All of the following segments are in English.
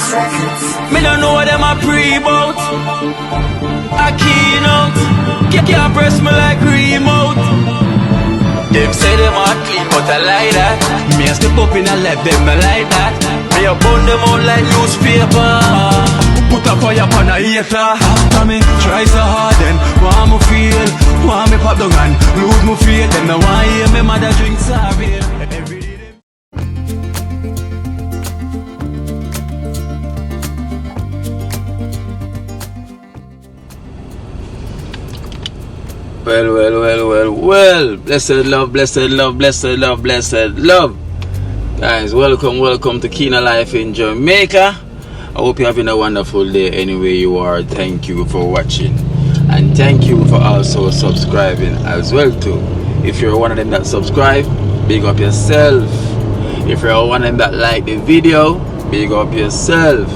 Me don't know what them a pre-bout. A keynote. Can't press me like remote. Them say them a clean, but I like that. Me a step up in a left, them I like that. Me a burn them out like newspaper. Put a fire upon a hater. After me try so hard, then want me feel, want me pop the gun, lose me faith. Them no want hear me mother drink sorry. Well. Blessed love. Guys, welcome to Kina Life in Jamaica. I hope you're having a wonderful day anywhere you are. Thank you for watching. And thank you for also subscribing as well too. If you're one of them that subscribe, big up yourself. If you're one of them that like the video, big up yourself.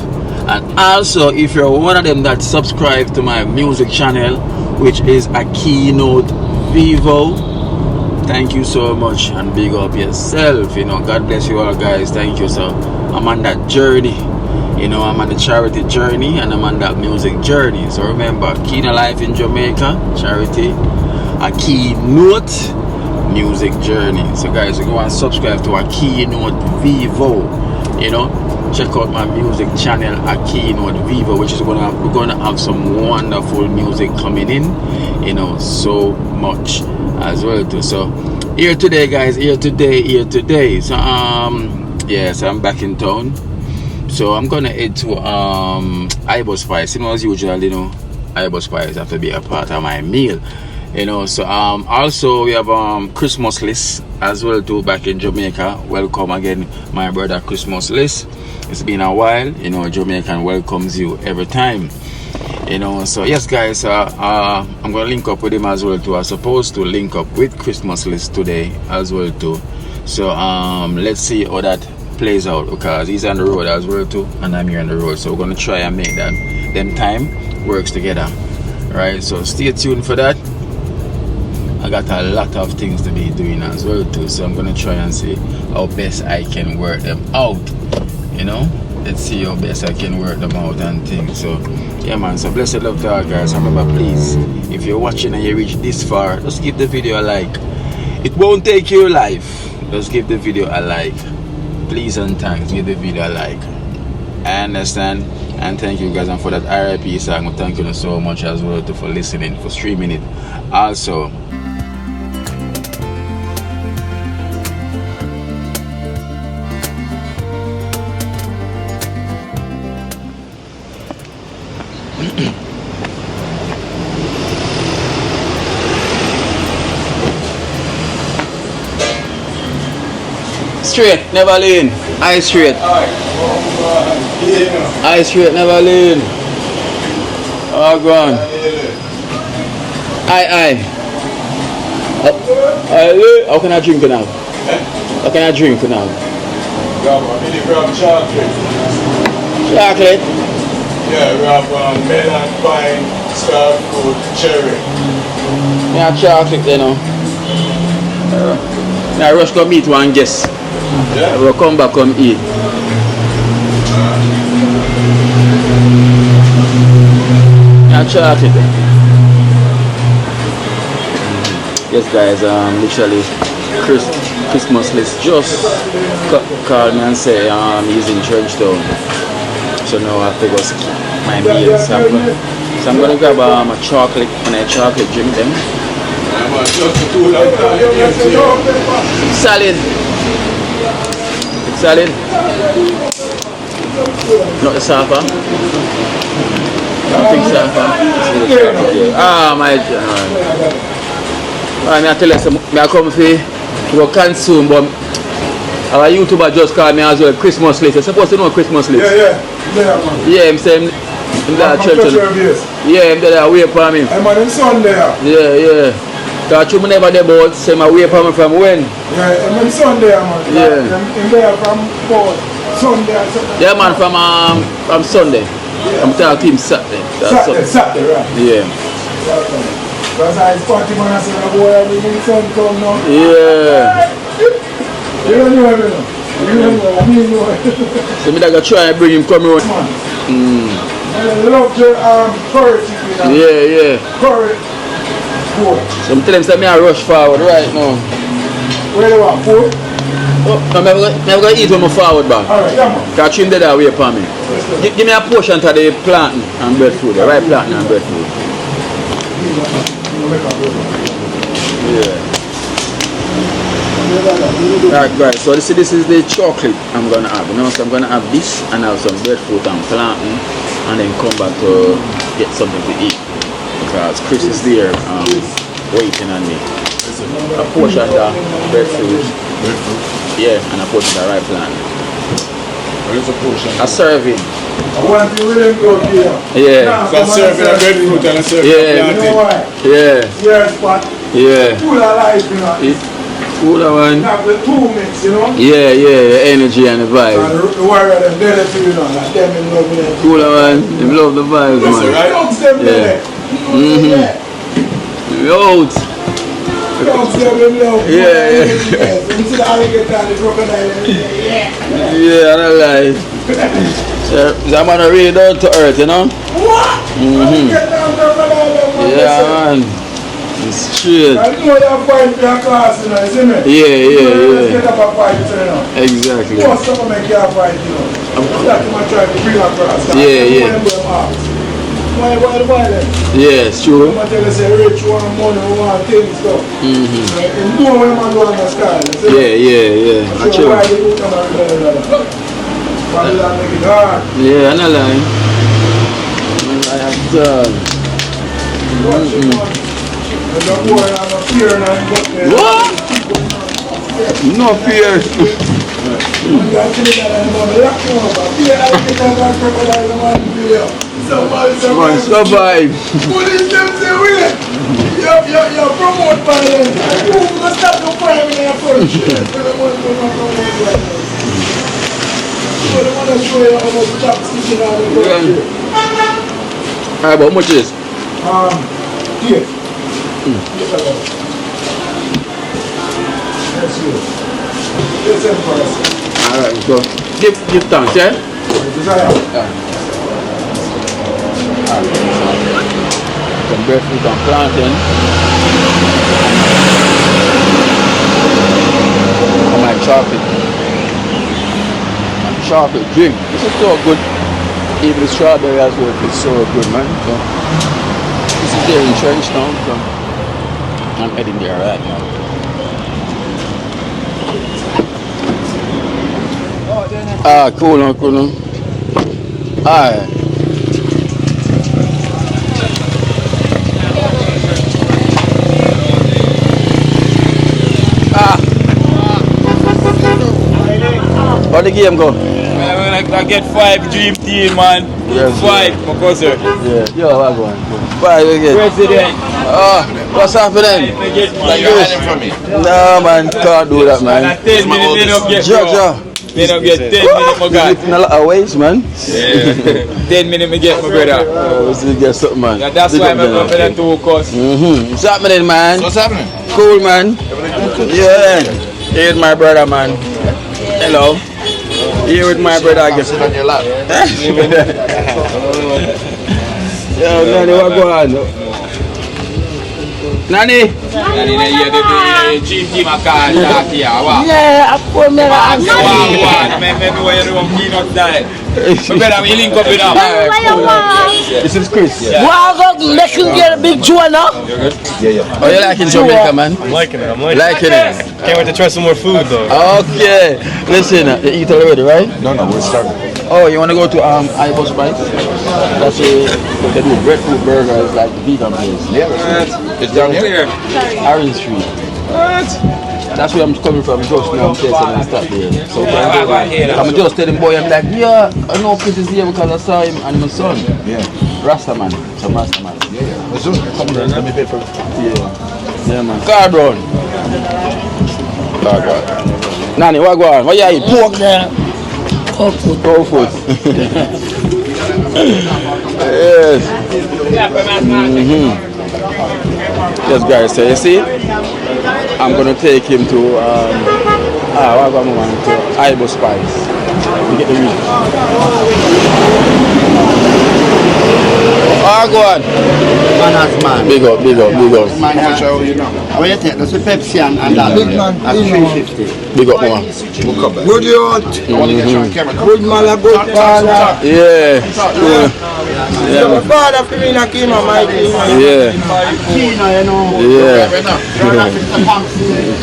And also, if you're one of them that subscribe to my music channel, which is a Keynote Vivo, thank you so much and big up yourself. You know, God bless you all, guys. Thank you. So I'm on that journey. You know, I'm on the charity journey and I'm on that music journey. So remember, Kina Life in Jamaica, charity, a Keynote music journey. So guys, you go and subscribe to a Keynote Vivo. You know, check out my music channel, a Keynote Vivo, which is we're gonna have some wonderful music coming in. You know, so much as well too. So here today, guys, here today. So yes, I'm back in town. So I'm gonna head to Ibo Spice. You know, as usual, you know, Ibo Spice have to be a part of my meal. You know, so also we have Christmas list as well too back in Jamaica. Welcome again, my brother Christmas list. It's been a while. You know, Jamaican welcomes you every time. You know, so yes, guys, I'm gonna link up with him as well too. I'm supposed to link up with Christmas list today as well too. So let's see how that plays out, because he's on the road as well too and I'm here on the road, so we're gonna try and make that them time works together, right? So stay tuned for that. I got a lot of things to be doing as well too, so I'm gonna try and see how best I can work them out. You know, let's see how best I can work them out and things. So yeah, man, so blessed love to all, guys. Remember, please, if you're watching and you reach this far, just give the video a like. It won't take your life. Just give the video a like. Please and thanks, give the video a like. I understand, and thank you guys, and for that RIP song, thank you so much as well for listening, for streaming it also. Straight, never lean. Eye straight. Eye straight, never lean. Oh, go on. Eye. How can I drink now? How can I drink now? Chocolate. Chocolate? Yeah, we have melon, pine, star fruit, cherry. Yeah, chocolate, you know. Now, rush come eat one guess. Yeah. We'll come back, come eat. Yeah, chocolate. Yes, guys, literally Christmas list just called me and say he's in Churchtown. So now I have to go skip my meals. So I'm gonna grab a chocolate and a chocolate drink them. Salad. Salad. Not the safa. Nothing safa. Ah, my God. I tell you, I come for consume, but our YouTuber just called me as well. Christmas list. You're supposed to know Christmas list. Yeah, I'm saying in that church. Yeah, I'm there away from him. I'm on Sunday. Yeah. Because you never there about say my way from when? Yeah, I'm on Sunday, man. Yeah. I'm there from Sunday. Yeah, man, from Sunday. Yeah. I'm talking him Saturday. Saturday, right? Yeah. Because I party man, I said, boy, I'm in sun come now. Yeah. You don't know everything. So me that go try and bring him come around. I love your curry chicken. Yeah. Curry pork. So me tell him that me I rush forward right now. Where do you want pork? Oh, I'm never gonna eat when I forward back. Alright, come on. Catch him there away from me. Give me a portion to the plantain and breadfruit, the right plantain and breadfruit. Yeah. Right, so this is the chocolate I'm gonna have. You know, so I'm gonna have this and have some breadfruit and plantain and then come back to get something to eat. Because Chris is there waiting on me. A portion of breadfruit. Yeah, and a portion of right plantain. What is a portion? A serving. I want to really go here. Yeah. So a serving of breadfruit and a serving of plantain. Yeah. You know why? Yeah. Yes, but Yeah. full of life, you know. Cooler one. Have the two mix, you know. Yeah, the energy and the vibe. And the warrior them better to you know, like them in love with them. Cooler one. They love the vibes, Listen, man. right? Dogs them better. Out. Dogs them in love. Yeah. You see the alligator and the crocodile. Yeah. Yeah, I don't lie. That man are really down to earth, you know? What? Get down crocodile. Yeah, man. It's straight. I know that fight for your class, you know, isn't it? Yeah. Let's get up a fight, you know. Exactly. Most of them make you a fight, you know. That's what I'm trying to bring across. Yeah. Why then? Yeah, it's true. I'm tell you, say, rich, want money, want things, stuff. And know when man go on the sky. Yeah. So True. why they do come and look? Why do that make it hard? Yeah, I'm not lying. I have done. Watch it, man. And the boy have a fear and I'm got there. What? No fear. You got to look at that, man. Lock you up. Fear like it and that crocodile, the man will be there. Somebody. Survive. Police them say, wait. You promote violence. Who will stop the crime in your front? They want to show you how much chopsticks in our country. Alright, but how much is this? Here. That's you. That's it for us. Alright, so give thanks, yeah? Some breadfruit and plantain. And my chocolate drink. This is so good. Even the strawberry as well, it's so good, man. So, this is there in Trenchtown, so I'm heading there right now. Cool. Alright. How the game go? I get 5 dream team, man. Yes, 5, my cousin. Yeah. Yo, I'm going. 5 again. President. What's happening? Like you're hiding from me. No, man, can't do that, man. And 10 minutes, they don't get They don't get 10 minutes, my guy. In a lot of ways, man. Yeah. 10 minutes, me get my brother. Let's get something, man. Yeah, that's why I'm going to focus. What's happening, man? What's happening? Cool, man. Yeah. Here's my brother, man. Hello. Here with my brother, I guess. Sit on your lap. Yo, Nanny, what go on? Nanny? Nanny, dream team, I can't talk here. Yeah, of course, man. Maybe when you don't peanut diet. My brother, we link up with him. This is Chris. Wow, go make you get a big joint, huh? Yeah. Oh, you liking Jamaica, man? I'm liking it. Liking it? Can't wait to try some more food though. Okay. Listen, you eat already, right? No, we're starting. Oh, you want to go to iBus Bites? That's what they do. Breadfruit burgers, like the vegan place. Yeah, it's down here. Orange Street. What? That's where I'm coming from. Just now I'm testing and start there. So I'm just telling boy, I'm like, yeah, I know Chris is here because I saw him and my son. Yeah. Rastaman. Some Rastaman. Yeah. Let's do it. Come on, let me pay for it. Yeah, man. Card run. Nanny, what go on? What you eat? Pork? Cold food. Yes. Yes, guys. So you see, I'm gonna take him to I got more to Ibo Spice. We get the reach. Go on. Man. Big up. Man, how you take? That's a Pepsi and that. Big man. That's 350. Big up, man. We'll come back. Good youth. I want to get you on camera. Good man, a good father. Yeah. My father for me, not keep my mic. Yeah. Kino, you know. Yeah.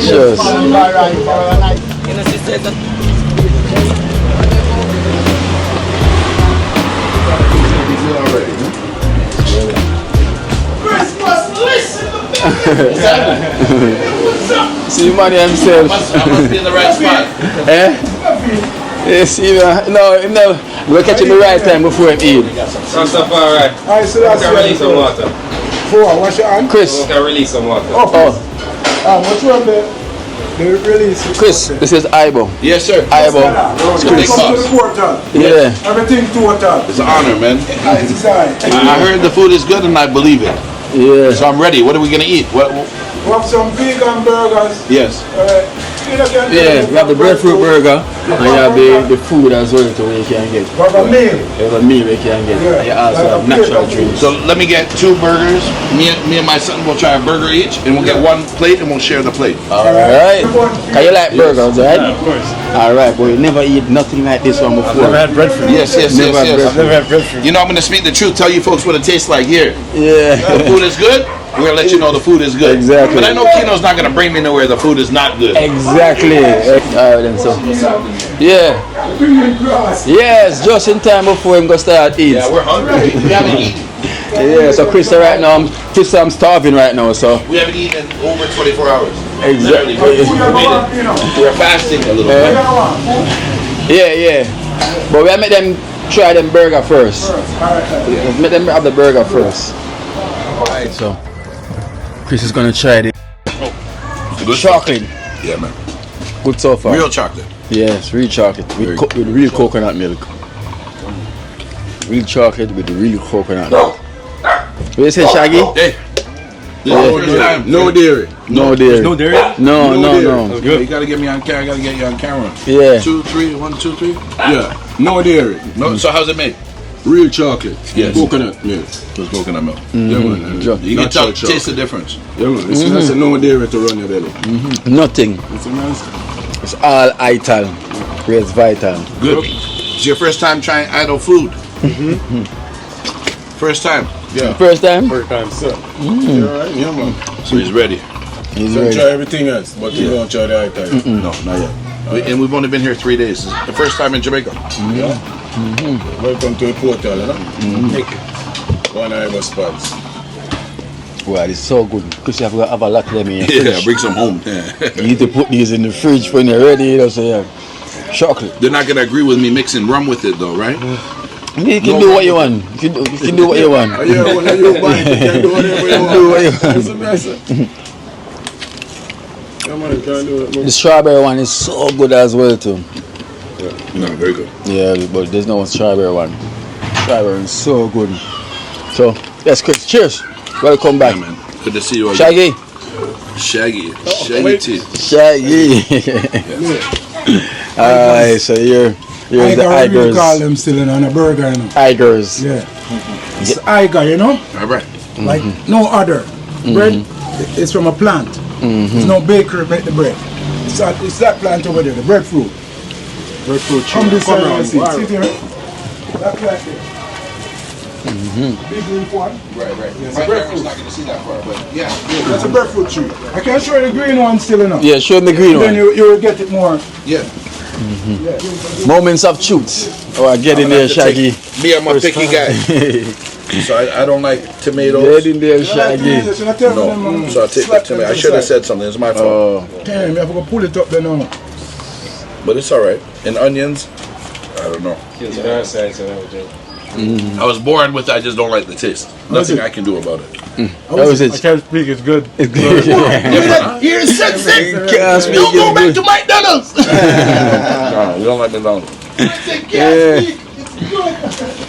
Cheers. See money himself. I must be in the right spot. Eh? Yes, no, we'll catch him the right time before him eat. Some stuff alright. Alright, so that's Can release some water. Wash your hand. Chris. Can release some water. What's wrong there? The release. Chris, this is Ibo. Yes, sir. Ibo. Big boss. Yeah. Everything total. It's an honor, man. It's alright. I heard the food is good and I believe it. Yeah. So I'm ready. What are we going to eat? We have some vegan burgers. Yes. Yeah, we have the breadfruit burger and you have the food as well to where you can get. We have a meal. You have a meal you can get. And you also have natural drinks. So let me get 2 burgers. Me and my son will try a burger each and we'll get 1 plate and we'll share the plate. Alright. Can you like burgers, right? Yeah, of course. Alright, but you never eat nothing like this one before. I've never had breadfruit. Yes. I've never Had breadfruit. You know, I'm going to speak the truth. Tell you folks what it tastes like here. Yeah. The food is good. We're going to let you know the food is good. Exactly. But I know Kino's not going to bring me nowhere the food is not good. Exactly. Alright then, so. Yeah. Yes, just in time before him go start eat. Yeah, we're hungry. We haven't eaten. Yeah, so Chris right now, I'm starving right now, so. We haven't eaten in over 24 hours. Exactly. We're fasting a little bit. Yeah. But we make them try them burger first. Make them have the burger first. Alright, so Chris is gonna try the chocolate. Yeah, man. Good so far. Real chocolate. Yes, real chocolate with real coconut milk. Real chocolate with real coconut milk. What you say, Shaggy? Hey. This is the first time. No dairy. No dairy. No dairy? No. That's good. You gotta get me on camera. I gotta get you on camera. Yeah. 2, 3, 1, 2, 3. Yeah. No dairy. No. So how's it made? Real chocolate. Yes. Coconut milk. With coconut milk. Yeah, man. You can taste the difference. Yeah, man. It's nice and no dairy to run your belly. Nothing. It's a nice. It's all vital. It's vital. Good. It's your first time trying idle food. First time. Yeah. First time? First time, sir. You alright? Yeah, man. So he's ready. He's You ready. try everything else, but you don't try the item. No, not yet. And we've only been here 3 days. This is the first time in Jamaica. Yeah. Welcome to the portal, you know? Thank you. One Ibo spots. Well, it's so good. Because you have to have a lot of them in your Yeah, fridge. bring some home. You need to put these in the fridge when they're ready. You know, so yeah. Chocolate. They're not gonna agree with me mixing rum with it though, right? You can do what you want. You can do what you want. Oh, yeah, when you buy it, you can do whatever you want. Do what you want. It's a mess. Come on, you can do it. The strawberry one is so good as well too. No, very good. Yeah, but there's no strawberry one. Strawberry is so good. So, yes, Chris, cheers. Welcome back. Yeah, man. Good to see you again. Shaggy. Shaggy wait. teeth. Shaggy. Alright, so here's the We call Igers. them still on a burger, you know. Igers. Yeah. It's Iger, you know? All right. Like no other. Bread is from a plant. There's no bakery make the bread. It's that plant over there, the breadfruit. Breadfruit tree. Come this side and see. See there? That plant there. Big leaf one. Right. Yes, My breadfruit. camera's not gonna see that far, but yeah. That's a breadfruit tree. I can show you the green one still enough. Yeah, show me the green Then one. you will get it more. Yeah. Moments of truth. Oh, get in there, Shaggy. Me, I'm a picky guy. So I don't like tomatoes. Get in there, Shaggy. No. So I take the tomato. I should have said something. It's my fault. Oh, Damn, you have to go pull it up there now. But it's all right. And onions, I don't know. I was born with I just don't like the taste. Nothing I can do about it. how is I it? can't speak, it's good. It's good. Here's six. Can't speak, it's good. to McDonald's. No, we don't like McDonald's. Yeah.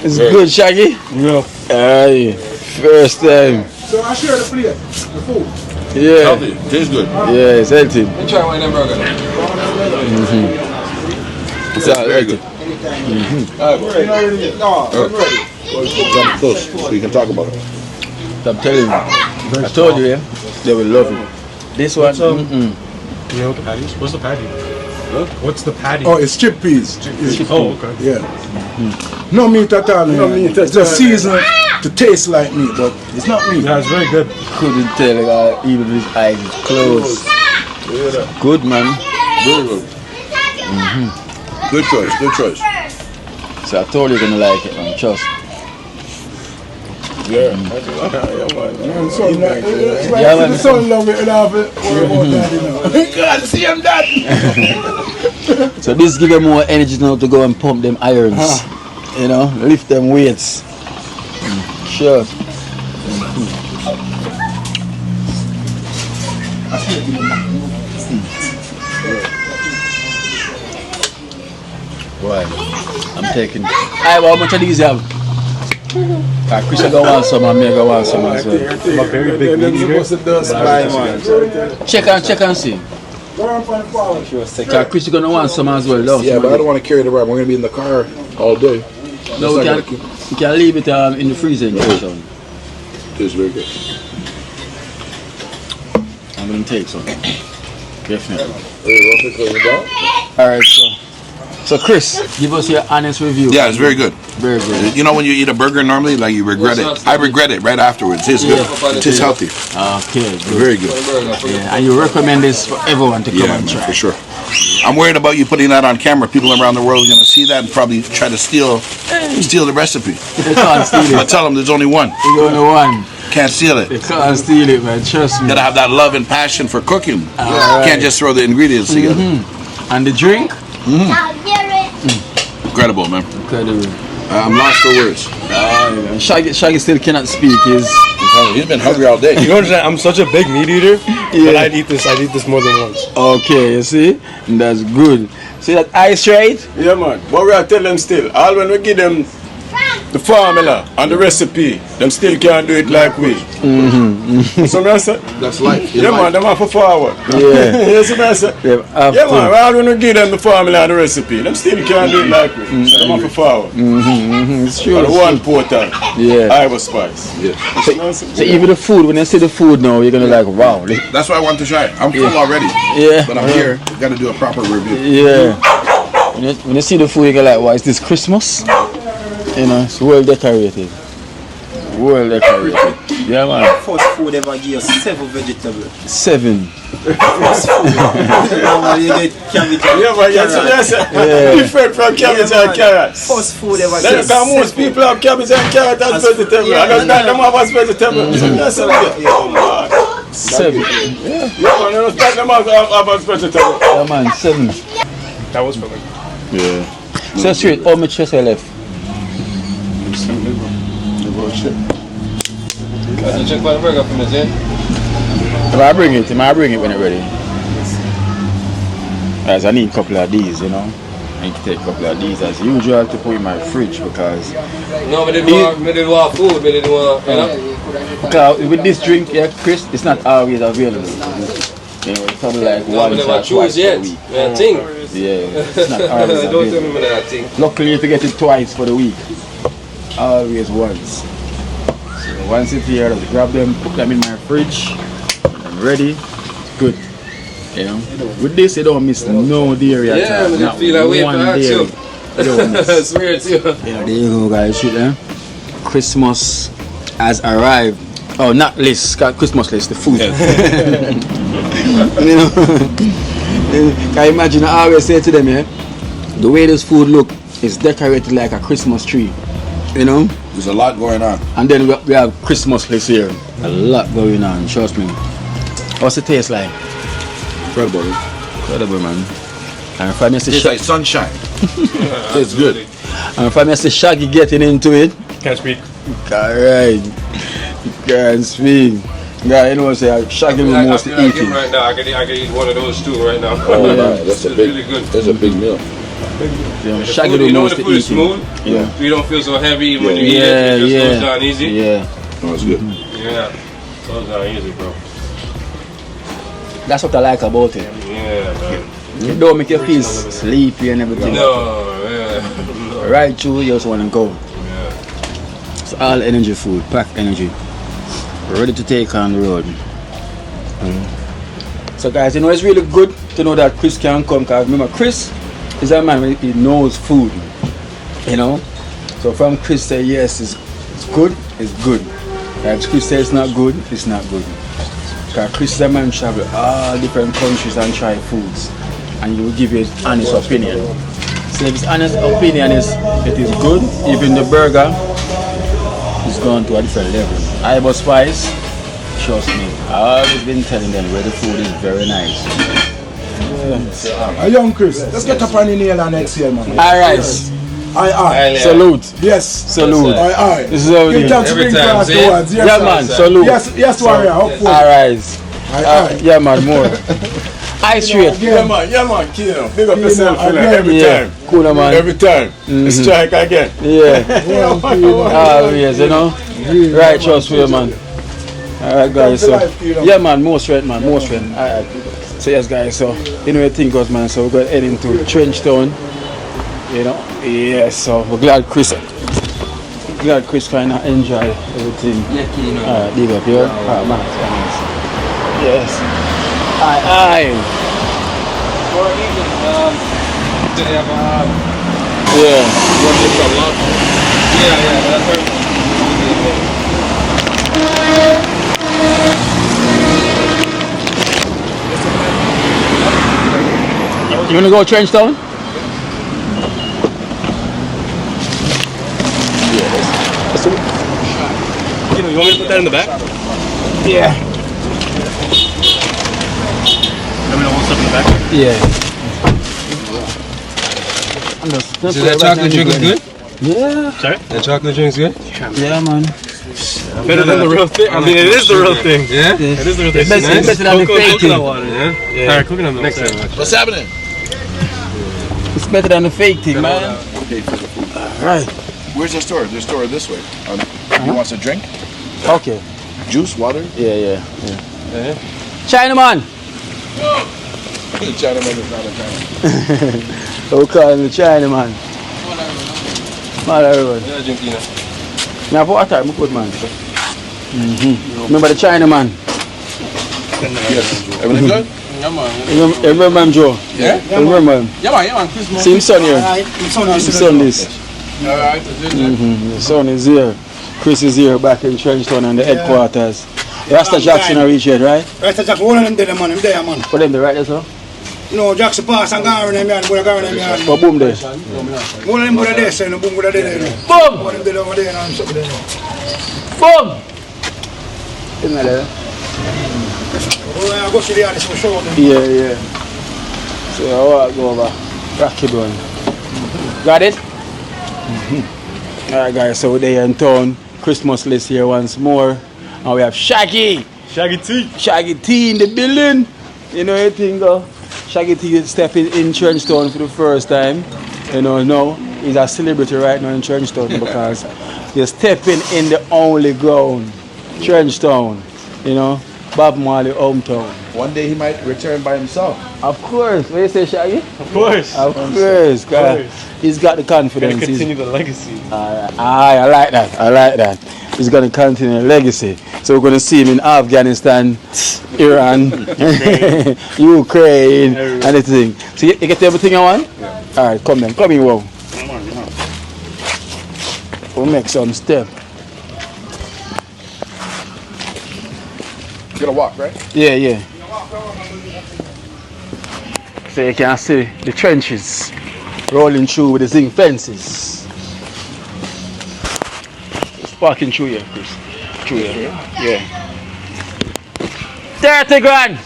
It's good, Shaggy. Yeah. Aye, first time. So I share the plate, the food. Yeah, Healthy. Tastes good. yeah, it's healthy. Try one of them burger. It's all Very right. good. Jump close so you can talk about it. I'm telling you. I told you, yeah. They will love it. This one, You know what the patty is? What's the patty? What's the patty? Oh, it's chickpeas. Oh, okay. Yeah. No meat at all. No meat. It's just seasoned to taste like meat, but it's not meat. Yeah, it's very good. couldn't tell even with his eyes closed. Good, man. Very good. Good choice, good choice. So I told you you're gonna like it, man. Trust. Yeah, man. Yeah, man. The son love it and have it. Worry about that, you know. God, see him that. So this give them more energy now to go and pump them irons. You know, lift them weights. Sure. Why? I'm taking. Hey, how much of these you have? Chris gonna want some and me gonna want some as well. I'm a very big meat eater. Check and see. Chris gonna want some as well. Though. Yeah, but I don't want to carry it around. We're going to be in the car all day. No, we can leave it in the freezer in the kitchen. It's very good. I'm gonna take some. Definitely. Yeah, Alright, so Chris, give us your honest review. it's very good. Very good. You know when you eat a burger normally, like you regret it. I regret it right afterwards. It's good. It tastes healthy. Okay, good. Very good. Yeah, and you recommend this for everyone to come Yeah, and man, try. for sure. I'm worried about you putting that on camera. People around the world are going to see that and probably try to steal the recipe. They can't steal I it. tell them there's only one. You're the only one. Can't steal it. They can't steal it, man. Trust me. Gotta have that love and passion for cooking. Alright. Can't just throw the ingredients together. And the drink? Incredible, man. Incredible. I'm lost for words. Shaggy still cannot speak. He's been hungry all day. You know what I'm saying? I'm such a big meat eater, but I'd eat this more than once. Okay, you see? That's good. See that ice right? Yeah, man. But we are telling them still, all when we give them the formula and the recipe, them still can't do it like we. So I said, That's life. yeah, man, them have to forward. Yeah. Yes, I said, yeah, man, all when we give them the formula and the recipe, them still can't do it like we. So them have to forward. It's true. And the one portal, Yeah. Iowa Spice. So even the food, when you see the food now, you're gonna like, wow. That's why I want to try it. I'm full already. Yeah. But I'm here. Got to do a proper review. Yeah. When you see the food, you go like, wow, is this Christmas? You know, it's well decorated. Well decorated. Yeah, man. First food ever give us 7 vegetables. 7. Normally you get cabbage and Yeah, man, carrot. Yeah. Different from cabbage and carrots. First food ever Then, give us because most 7. people have cabbage and carrot as vegetable. yeah, I don't yeah. think them have as vegetable. So that's a yeah, 7. man, I don't think them have as vegetable. Yeah, man, 7. That was for me. Yeah. So straight, how much just left? Check for the burger for me, Jay. If I bring it when it's ready. As I need a couple of these, you know. I need to take a couple of these as usual to put in my fridge because No, we didn't want food, we didn't want, you know. because with this drink, yeah, Chris, it's not always available. You know, it's probably like No, we once never or choose twice a yet. week. Yeah, thing. Yeah, it's not always Don't tell available. me that thing. Luckily, you have to get it twice for the week. Always once. So once it's here, I'll grab them, put them in my fridge. I'm ready. It's good. You know, with this, you don't miss no dairy at Yeah, all. I Not feel like wait one for that dairy. too. You don't miss. It's weird too. Yeah, there you go, guys. Shit, eh? Christmas has arrived. Oh, not list. Christmas list, the food. You know, can you imagine? I always say to them, yeah, the way this food look is decorated like a Christmas tree. You know, There's a lot going on. and then we have Christmas list here. A lot going on. Trust me. What's the taste like? Incredible. Incredible, man. And if I miss the It's like sunshine. It's good. and if I miss the Shaggy getting into it. Can't speak. Alright. You can't speak. Yeah, you know what I'm saying? Shaggy will mostly I eat can it. right now. I can eat one of those two right now. Oh, yeah. That's It's really good. That's a big meal. Yeah, Shaggy Food, will you know when the mostly food is eat smooth? it. Yeah. You don't feel so heavy when you eat Yeah, it. It just yeah. goes down easy. Yeah. No, it's good. Yeah. Goes down easy, bro. That's what I like about it. Yeah, man. It don't make you feel sleepy and everything. No, yeah. Right through, you just want to go. It's all energy food, packed energy. Ready to take on the road. So guys, you know it's really good to know that Chris can come, because remember Chris is a man, he knows food. You know? So from Chris say yes, it's good, it's good. If Chris says it's not good, it's not good. Because Chris is a man who travel all different countries and try foods. And he will give you his honest opinion. So if his honest opinion is it is good, even the burger is gone to a different level. Ibo Spice, trust me, I've always been telling them where the food is very nice. A young Chris, let's get up on the nail and exhale, man. Alright. Aye. Salute. Yes. Salute. Aye. This is how we do. Every time, see? Yes, Yeah man, salute. Yes, warrior. Alright. Yeah man, more. Ice straight. Yeah man, kill him. Big up yourself, fella. Every time. Cool man. Every time. Strike again. Yeah. Yes, you know. Right, trust me, man. Alright guys, so yeah man, more strength man, more strength. Alright. So yes guys, so you know the thing goes man, so we're gonna head into Trenchtown. You know, yes, so we're glad Chris kinda enjoy everything. Alright, big up here. Alright man. Yes. Aye. You wanna go Trenchtown? You want me to put that in the back? Yeah. Let me know what's up in the back. Yeah. So that chocolate drink is good? Yeah. Sorry? That chocolate drink's good? Yeah, man. Better than the real thing? I mean, it is the real thing. Yeah? It is the real thing. It's better than the fake thing. Coconut water, yeah? Alright, coconut milk. Next time. What's happening? It's better than the fake thing, man. Right. Where's the store? The store this way. He wants a drink? Okay. Juice, water? Yeah. Chinaman. The Chinaman is not a Chinaman. We'll call him the Chinaman. Man, everyone. Yeah, drink, you know. Now, for what time? I'm good, man. Remember the Chinaman? Yes. Everything good? Yeah, man. You remember him, Joe? Yeah? You remember him? Yeah, man. Christmas. See him son here? His son this. Alright, The son is here. Chris is here back in Trenchtown and the headquarters. Rasta Jackson are reached yet, right? Rasta Jackson, one of them there, man. Him there, man. For them, the right there, sir? No, Jackson pass and gone in them, boy, gone in them. But boom there. One of them brother there, saying, boom, brother there. Boom! One of them there over there, and something there. Boom! Isn't that there? Oh, I go see the others for sure. Yeah. So I walk over. Rocky Brown. Got it? Alright guys, so we're there in town. Christmas list here once more. And we have Shaggy T in the building. You know anything though? Shaggy T is stepping in Trenchtown for the first time. You know, now he's a celebrity right now in Trenchtown because he's stepping in the only ground. Trenchtown. You know, Bob Marley hometown. One day he might return by himself. Of course. What do you say, Shaggy? Of course. Of course. He's got the confidence. Gonna continue the legacy. I like that. He's going to continue the legacy. So we're going to see him in Afghanistan, Iran, Ukraine, anything. So you get everything you want? Yeah. All right, come then. Come here, wow. We'll make some step. You're gonna walk, right? Yeah. So you can see the trenches rolling through with the zinc fences. It's parking through here, Chris. Through here. Yeah. 30 grand!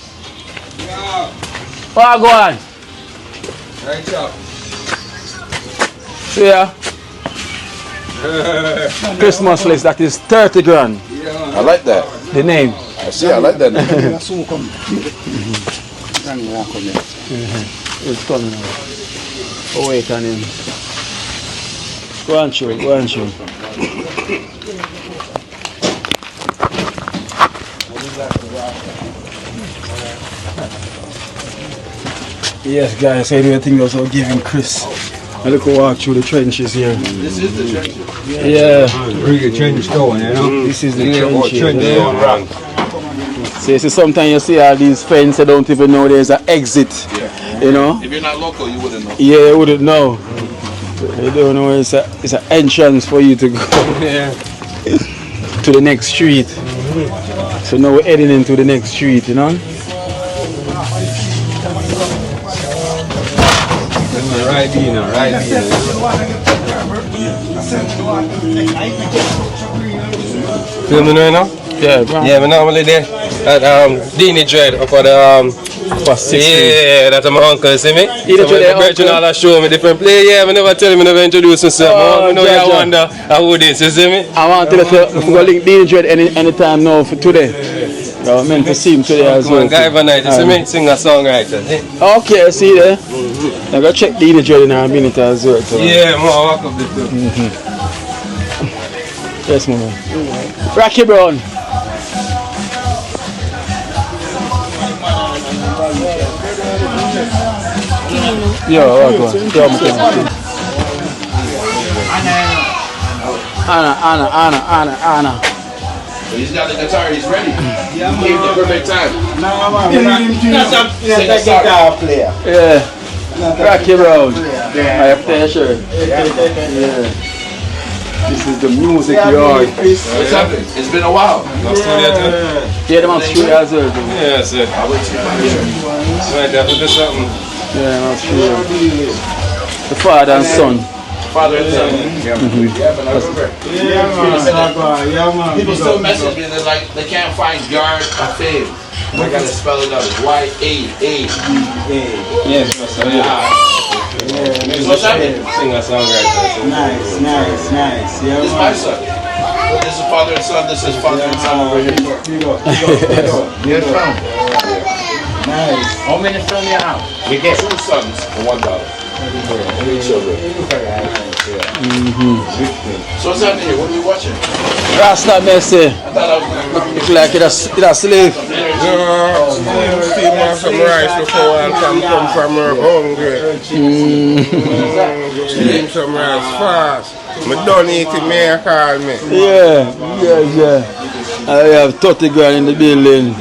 Oh, go on. Right, chop. See ya. Christmas list, that is 30 grand. I like that. The name. I see, I like that name. It's coming out. Oh, wait on him. Go on, show. Yes, guys, I do think also giving Chris a little walk through the trenches here. This is the trench. Yeah. Really trench stone, you know? This is the trench stone rock. See, sometimes you see all these fences, you don't even know there's an exit. You know? If you're not local, you wouldn't know. Yeah, you wouldn't know. You don't know it's an entrance for you to go to the next street. So now we're heading into the next street, you know? Right in. Filming right now? Yeah, bro. Yeah, we normally there at Dini Dread for the For 6 weeks. yeah, that's my uncle, see me? Dini So Dread, my virgin all show me different play. Yeah, I never tell him, I never introduce myself. Oh, I know Jaja. you wonder who this, you see me? I want to let you go link Dean Dread anytime now for today. I meant to see him today as Come well. on, guy for night, you see me? Sing a song right there. Okay, see there. I'm going to check Dean Dread in a minute as well. So. Yeah, more walk up the two. Yes, mama. Rocky Brown. Yo, what go on? Anna. So he's got the guitar, he's ready. He came the perfect time. He's a guitar player. Yeah. Rocky Brown. I have pleasure. Yeah. This is the music yard. What's happening? It's been a while. No studio too? Yeah, the man studio as well. Yeah, sir. I'll wait till you find it. Right there, do something. Yeah, man studio. The father and son. Father and son. Yeah, but I remember. People still message me, they're like, they can't find Yard of Fame. I gotta spell it out. Y-A-A. Yes, sir. What's happening? Sing a song right there. Nice. This is my son. This is father and son, this is father and son over here. Yes, son. Nice. How many sons you have? We get 2 sons and 1 daughter. 3 children. So what's happening here? What are we watching? Rasta Messi. I thought I was gonna Look like it's a slave. Steam some rice before I come from her hungry. Steam some rice fast. I don't eat it, may I call me. Yeah. I have 30 grand in the building.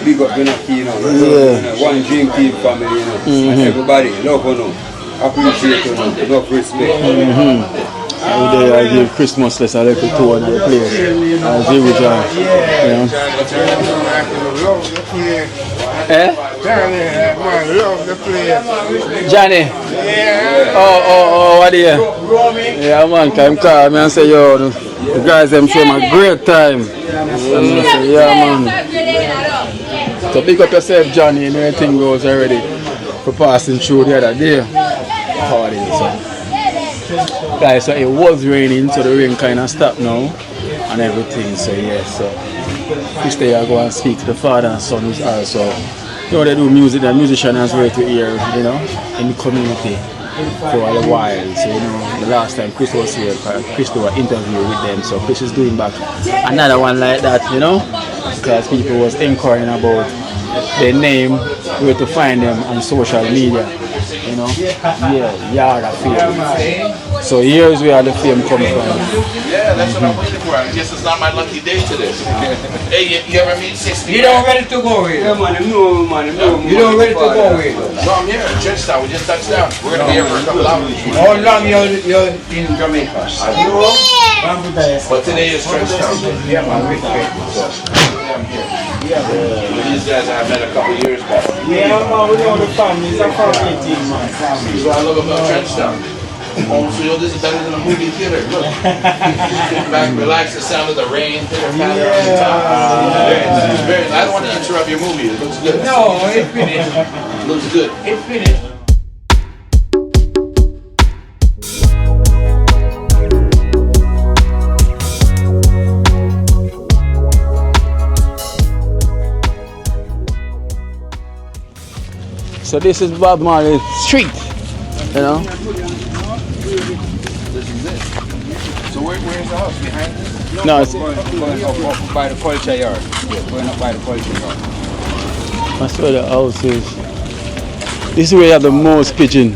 Big up, Yeah. one drink team family, and everybody love you, appreciate you, enough respect. Every day I give Christmas less a little tour on the place. I agree with John. Love the place. Johnny. Oh, what do you? Yeah, man, come call me and say, yo, the guys them show me a great time. And I say, yeah, man. So pick up yourself, Johnny, and everything goes already for passing through the other day. Party, so. Guys, so it was raining, so the rain kind of stopped now and everything. So yeah, so this day I go and speak to the father and son who's also, you know, they do music, they're musicians as well to hear, you know, in the community for a while. So you know, the last time Chris was here, Chris did an interview with them, so Chris is doing back another one like that, you know, because people was inquiring about their name, where to find them on social media. You know, Yard of Fame. So here's where the fame comes from. Yeah, that's what I'm waiting for. I guess it's not my lucky day today. Hey, you ever meet 60? You don't ready to go with? Yeah, man, no. You don't ready to go with? No, I'm here in Kingston. We just touched down. We're going to be here for a couple hours. How long you're in Jamaica? But today is Kingston. Yeah, man, I'm here. These guys I met a couple years back. Yeah, man, we know the family. It's a family team, man. So I love about Trenchtown. Oh, so yo, this is better than a movie theater. Look. Sit back, relax, the sound of the rain. I don't want to interrupt your movie. It looks good. No, it's finished. It looks good. It's finished. So this is Bob Marley Street, you know. This is it. So where's the house? Behind this? No, it's Going up by the culture yard. Going up by the culture yard. that's where the house is. This is where you have the most pigeon.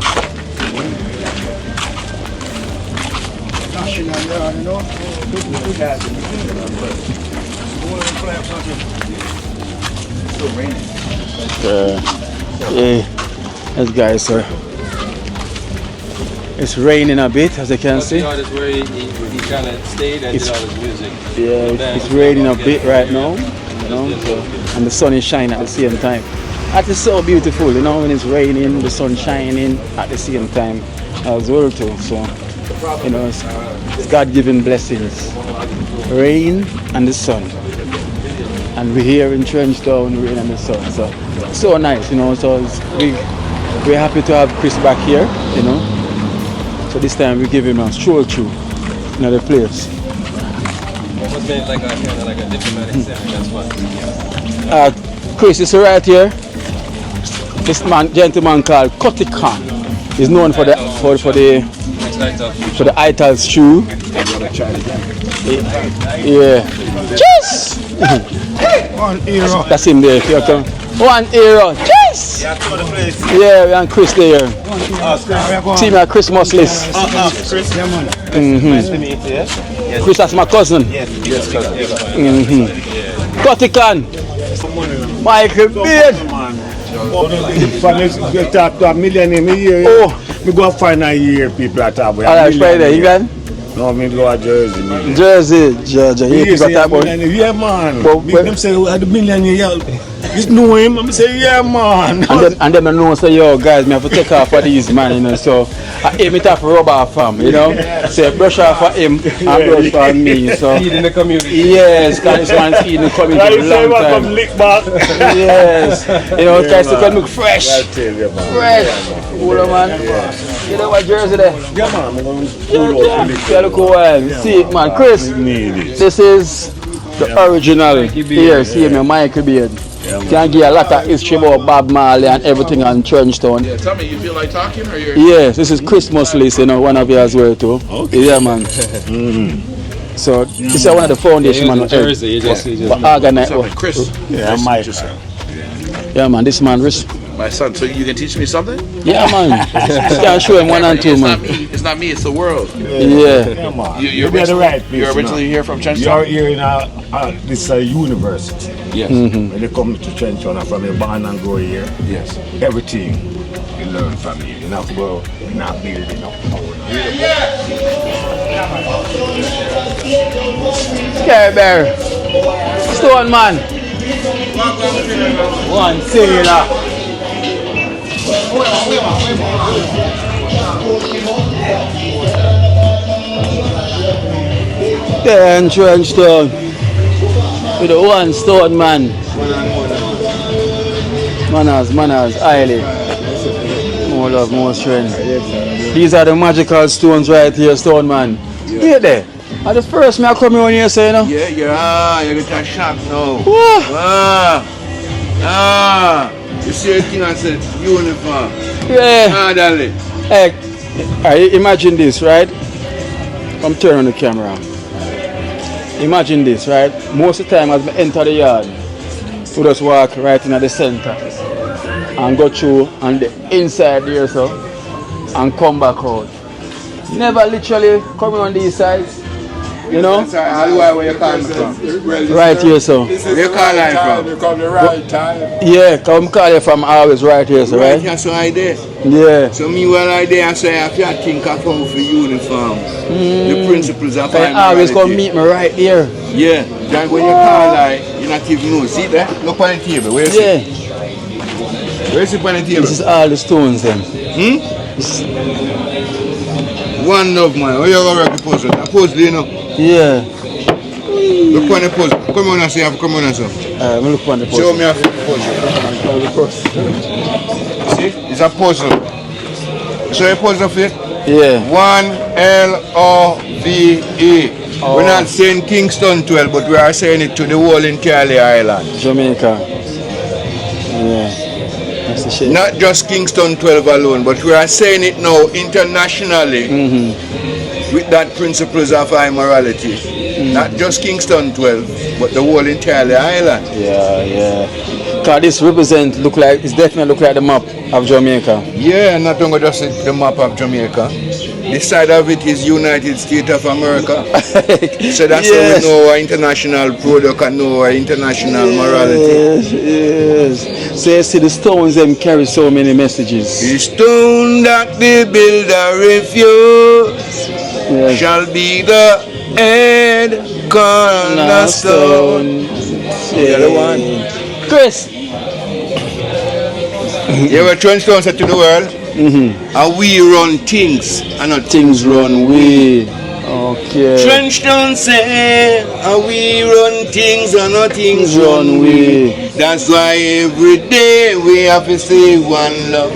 Yeah, that's guys, sir. It's raining a bit, as you can see. That's where he kind of stayed and did all his music. Yeah, it's raining a bit right now, you know, so, and the sun is shining at the same time. That is so beautiful, you know, when it's raining, the sun shining at the same time as well too. So, you know, it's God-given blessings. Rain and the sun. And we're here in Trenchtown, rain and the sun. So nice, you know, so we're happy to have Chris back here, you know. So this time we give him a stroll through another place. What's been like a kind of like a diplomatic setting, that's fun. Chris is right here. This gentleman called Kotikan is known for the Ital shoe. Yeah. Cheers! 1 euro. That's him there. 1 euro. Cheers! Yeah, we and Chris there. See my Christmas list. Chris, Nice to meet you. Chris, that's my cousin. Yes, cousin. Kotikan. Michael Beard. If I get talk to a million in a year, we go find a year people at top. Alright, Friday, you can? No, me go to Jersey. Jersey, Georgia. Yeah, people talk about. Yeah, man. Them say at the million year. You know him. I'm say yeah, man. And then I know say yo guys, me have to take off for these man, you know. So I aim it off rub off from, you know. Say brush off for him and brush for me. So Feed in the community. yes, because this man's feeding the community for a long time. Yes, you know, tries to look fresh. Fresh. Cool, man. You know what jersey there? Yeah, man. Yeah, look well. See it, man. Chris, this is the original. Here, see me, Michael Beard. Can give a lot of history about Bob Marley and everything on Trenchtown. Yeah, tell me, you feel like talking or you're... Yes, this is Christmas list, you know, one of you as well too. Okay. Yeah, man. So this is one of the foundation man. Jersey, you just organize. Chris. Yeah, I'm Mike. Yeah, man, this man rich. My son, so you can teach me something? Yeah, man. Just can show him 1 and 2, man. It's not me, it's the world. Yeah. Man. You're the right place, You're originally here from Trenchtown? You're here in this university. Yes. When you come to Trenchtown from your born and grow here, Yes. everything you learn from here. You not go, you not build it up. Scary Bear. Stone man. One sailor. Then Trenchtown with the one stone man. Manners, Island. More love, more strength. These are the magical stones right here, stone man. Get there. At the first me I come on here say, you know? Yeah, you get a shock now. You see a thing and say uniform. Yeah. Darling. Hey, imagine this, right? Come turn on the camera. Imagine this, right? Most of the time as I enter the yard, we just walk right in the center and go through on the inside there so and come back out. Never literally coming on these sides. You know? Where you call from? Right here, so. Where you call it from? You come the right time. Yeah, come call you from always right here, so right? Yeah, so I there. Yeah. So me while I there, I say I have to think I come for uniform. The principles of I always come meet me right here. Yeah. Then when you call like, you not even know. See there? Look on the table. Where is it? Where is it on the table? This is all the stones then. One love man. Where you go work the puzzle? The puzzle, you know? Yeah. Look on the puzzle. Come on and say, come on and say. I'm look on the puzzle. Show me a puzzle. See? It's a puzzle. Show a puzzle for it? Yeah. 1LOVE. We're not saying Kingston 12, but we are saying it to the whole in Cali Island. Jamaica. Yeah. That's the shit. Not just Kingston 12 alone, but we are saying it now internationally with that principles of high morality. Not just Kingston 12, but the whole entire island. Yeah. Cause this it's definitely look like the map of Jamaica. Yeah, not only just the map of Jamaica. This side of it is United States of America. So that's how we know our international product and know our international morality. Yes. So you see the stones them carry so many messages. The stone that the builder refused shall be the head cornerstone. Yeah, the one. Chris. You ever turn stones to the world? And we run things and not things run we. Okay. Trenchtown say, and we run things and not things run we. That's why every day we have to say one love.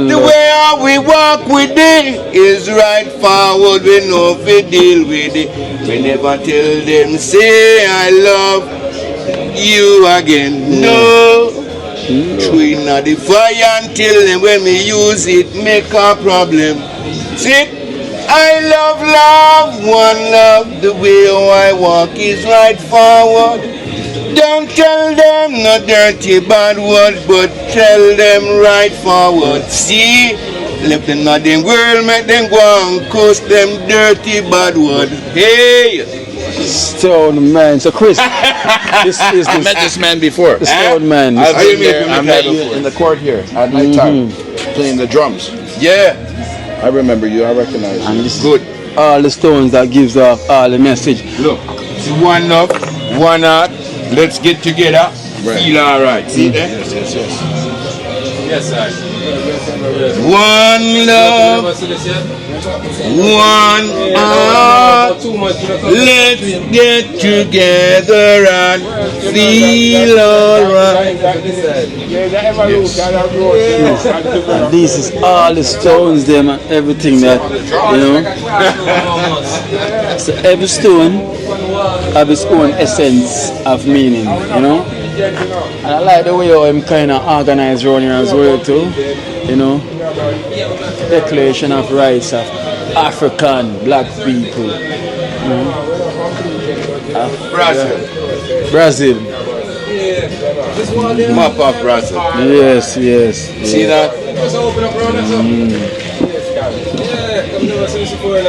The way we walk with it is right forward. We know if we deal with it. We never tell them say I love you again. No. Tree not the fire until then when we use it make a problem. See? I love, one love, the way I walk is right forward. Don't tell them no dirty bad words, but tell them right forward. See? Left them not them world, make them go and curse them dirty bad words. Hey! Stone man. So Chris, this is I met this man before. The Stone man. I met you in the court here at night time playing the drums. Yeah. I remember you. I recognize you. And this is good. All the stones that gives off all the message. Look, it's one love, one heart. Let's get together. Feel alright. See that? Yes, sir. One love, one heart. Let's get together and feel alright. And this is all the stones them and everything that So every stone have its own essence of meaning, And I like the way how I'm kind of organized around here as well too, Declaration of rights of African black people. Brazil. Map of Brazil. Yes. See that?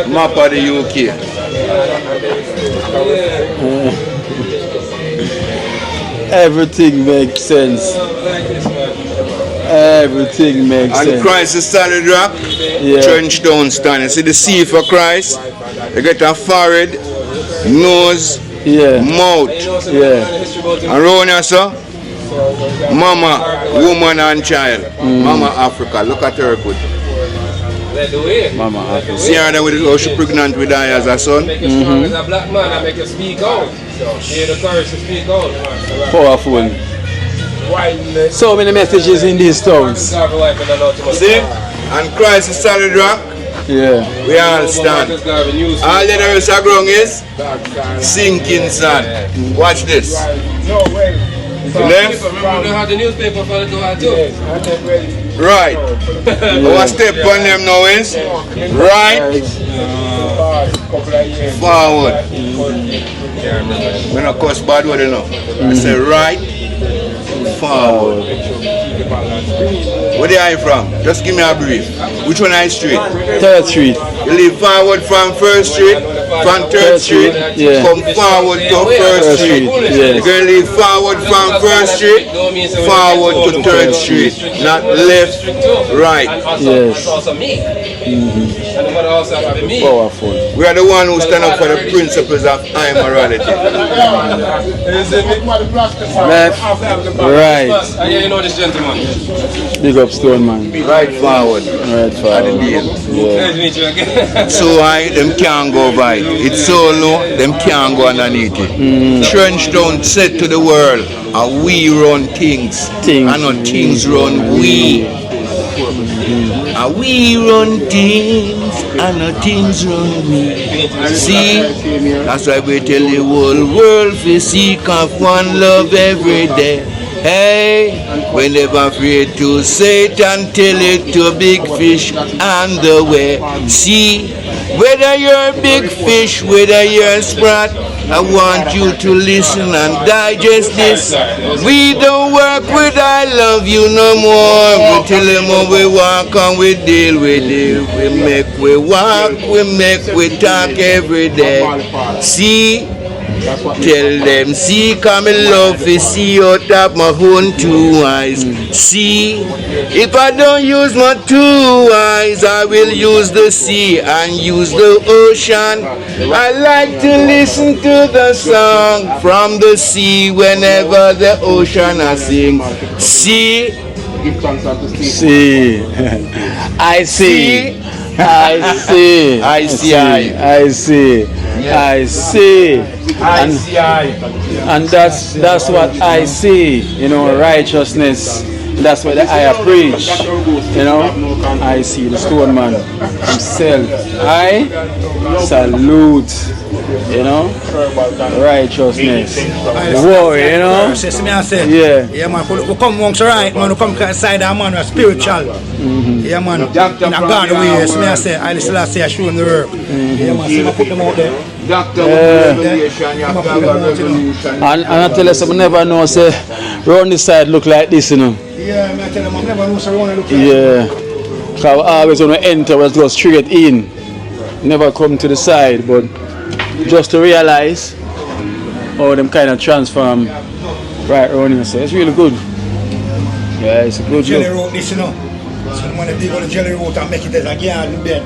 Map of the UK. Everything makes sense. Everything makes sense. And Christ is solid rock, Trenchtown stand. You see the C for Christ? You get a forehead, nose, mouth. And round here, sir, mama, woman and child. Mama Africa, look at her good. Mama Africa. See her there with how she pregnant with her as a son? Make you strong as a black man and make you speak out. Hear the courage to speak out. Powerful. So many messages in these stones. See? And Christ is solid rock. Yeah. We all stand. All the rest of ground is sinking sand. Watch this. Left. Right. Our step on them now is right. Forward. When I cuss bad word enough. I say right. Forward. Where are you from? Just give me a brief. Which one are you street? 3rd Street. You leave forward from 1st Street, from 3rd Street, come forward to 1st Street. You're going to leave forward from 1st Street, forward to 3rd Street. Not left, right. Yes. Powerful. We are the one who stand up for the principles of high morality. Left, right. You know this gentleman. Big up Stone man. Right forward. Right forward. Yeah. So high, them can't go by. It's so low, them can't go underneath it. Trenchtown said to the world, we run things. And not things run we. We run things and not things run we. See, that's why we tell the whole world to seek of one love every day. Hey, we never afraid to say it and tell it to big fish on the way. See, Whether you're a big fish, whether you're a sprat, I want you to listen and digest this. We don't work with I love you no more. We tell them how we walk and we deal. We make we walk, we make we talk every day. See, tell them, see, come in love, we see out of my own two eyes. See, if I don't use my two eyes, I will use the sea and use the ocean. I like to listen to the song from the sea whenever the ocean I sing. See, See, I see, I see, I see, I see, I see, and that's what I see. You know, righteousness. That's what I preach. You know, I see the stone man himself. I salute. You know, righteousness. War, you know. Yeah. Yeah, man. We come amongst the right, man. We come side of man, we're spiritual. Yeah, man. In a God way, so I say, I still say, I show him the work. Yeah, man. So I put them out there. And I tell you something, never know, say, round this side look like this, you know. Yeah, I tell them, I never know, so round look like yeah. Because I always when we enter, we go straight in. Never come to the side, but just to realize how them kind of transform right around here. So it's really good. Yeah, it's a good jelly look. road this, you know. So the man dig on the jelly road and make it as a yard in bed.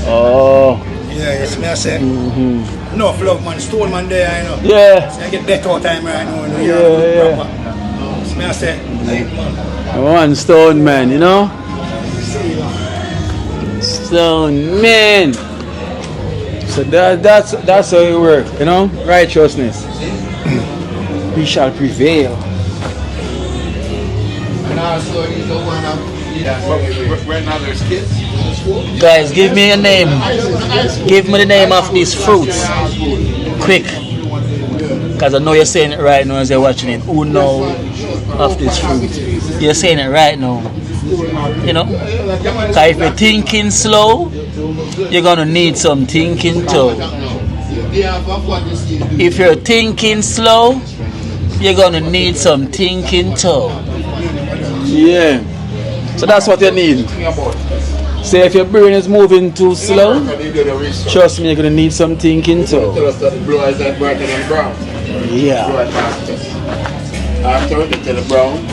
Oh. Yeah, yes, me I say. Enough love, man. Stone man there, you know. Yeah. So I get better all time right now. You know, yeah. So me I say, one stone man, you know. Stone man. So that's how it works, you know. Righteousness. We shall prevail. And also, he's the one of when others kids. Guys, give me a name. Give me the name of these fruits. Quick. Because I know you're saying it right now as you're watching it. Who know of this fruit? You're saying it right now. You know? Because if you're thinking slow, you're going to need some thinking too. If you're thinking slow, you're going to need some thinking too. Yeah. So that's what you need. So if your brain is moving too slow, trust me, you're going to need some thinking too. Yeah. After they tell the brown,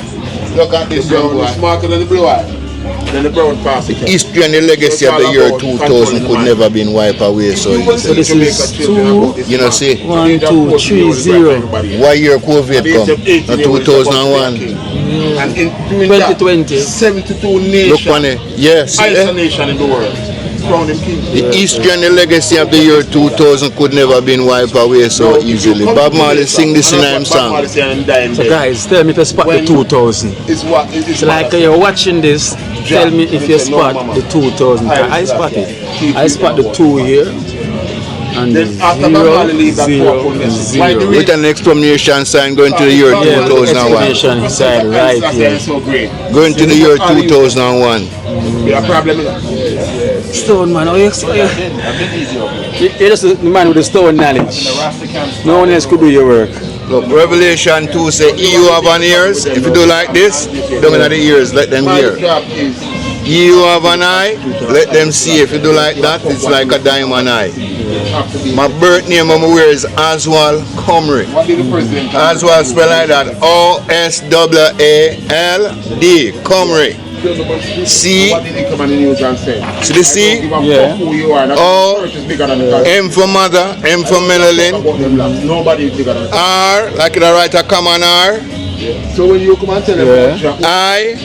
look at this brown, it's smarter than the blue eye. Then the brown pass. The history and the legacy of the year 2000 could never been wiped away. So this is 2, you know, see, 1, 2, 3, 0. What year COVID come? 2001. And in 2020. 72 nations. Look on it. Yes. Highest nation in the world. The history and the legacy of the year 2000 could never been wiped away so easily. Bob Marley sing this in his song. So guys, tell me if you spot the 2000. It's like you're watching this, tell me if you spot the 2000. I spot it. I spot the 2 here. And then 0, 0, 0. With an exclamation sign going to the year 2001. Exclamation sign right here. Going to the year 2001. Stone man, you're just the man with the stone knowledge. No one else could do your work. Look, Revelation 2 say, "Ye who have an ears, if you do like this, don't in the ears, let them hear. Ye who have an eye, let them see. If you do like that, it's like a diamond eye." My birth name I'm wear is Oswald Comrie. Oswald spell like that. O-S-W-A-L-D. Comrie. C. See the C? Yeah. O. M for mother. M for Menelin. R. Like I write a common R. So when you come and tell them I.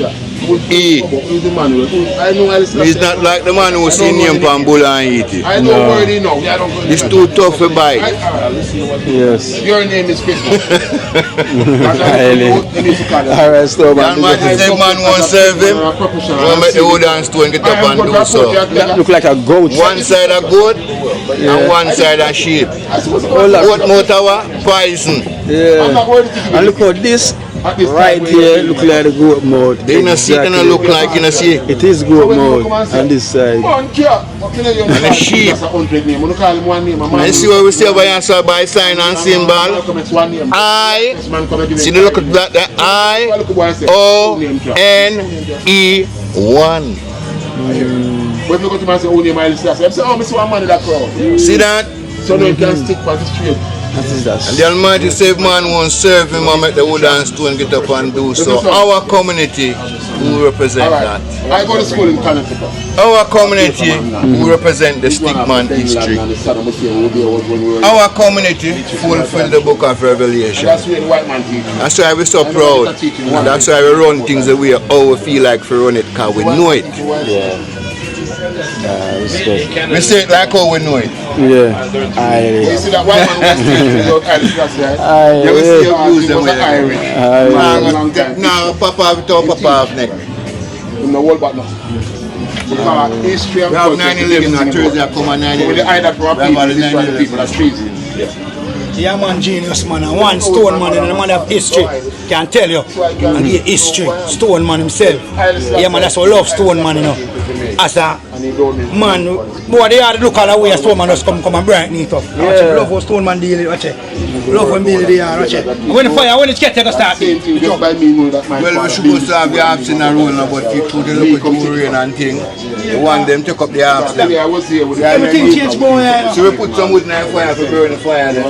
E. He's not like the man who see name from Bull and eat it. I know already know. It's too tough to buy. Yes. Your name is Christmas. Alright, stop. That man won't serve him. We'll make the wooden stone get up and do so. That look like a goat. One side a goat and one side a sheep. Goat motor poison. Yeah. And look how this Right here, look like the goat mouth. They not see it and look like, you know, see. It is goat mouth on this side. And the sheep. And see what we say over here, sir, by sign and symbol. I, see the look at that, I-O-N-E-1. See that? So no, you can stick by the street. And the Almighty save man won't serve him and make the wood and stone get up and do so. Our community will represent that. I go to school in Connecticut. Our community will represent the stickman history. Our community fulfill the book of Revelation. That's where the white man teaches. That's why we're so proud. That's why we run things the way how we feel like we run it, because we know it. We say it like how we know it. Yeah. You see that white man was teaching without Irish, that's right? Yeah, we see you use them with Irish. Now, Papa without Papa neck. In the world, but no. History and we have 9/11 on Thursday, I come on 9/11. With the eye that from people, destroy the people, that's treason. Yeah, man, genius, man. And one stone man and the man of history can tell you. And he history, stone man himself. Yeah, man, that's what love stone man, you know. As a man, boy, they are look all the way a stone man just come and brighten it up. Yeah. Love how stone man deal it, watch it. Love when Billy they are, watch it. When the fire, when it's get to start. Well, we're supposed to have the arms in a roll now, but you put the look at the rain and thing. We want them to take up the arms. Everything changed, boy. So we put some wood in the fire to burn the fire then.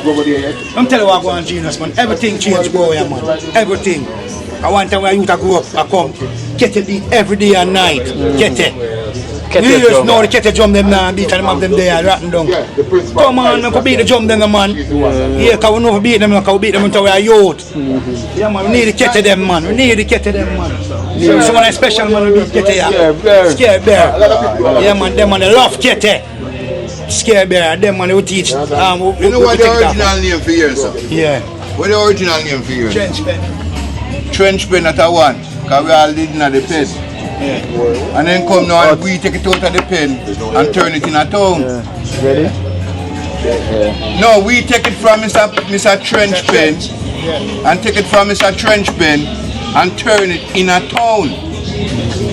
I'm telling you what going on, genius, man. Everything changed, boy, man. Everything. I want time when I used to grow up, I come, get it beat every day and night. Get it. You just know the get it drum them now and beat and them them there, ratting down. Come on, man, beat the drum them, man. Yeah, because we know beat them, because we beat them until we are youth. Yeah, man, we need to get them, man. We need to get them, man. Someone special, man, we get it. Scare bear. Yeah, man, them man, they love get it. Scare bear, them man, they will teach. You know what the original name for yours, sir? Yeah. What the original name for yours? Trench pen. Trench pen at a one, because we all living at the pen. Yeah. And then come now and we take it out of the pen and turn it in a town. Yeah. Ready? Yeah. No, we take it from Mr. Trench pen and take it from Mr. Trench pen and turn it in a town.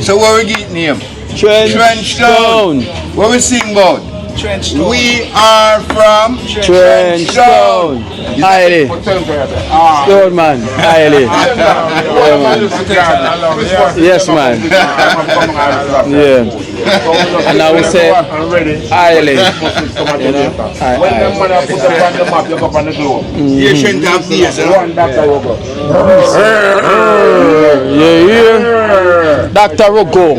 So what we get name? Trench Town. What we sing about? Trench Town. We are from Trench Town. Highly. Stone man. Highly. Yes, man. Yeah. And I will say highly. You shouldn't have this, yeah. Dr. Rocco.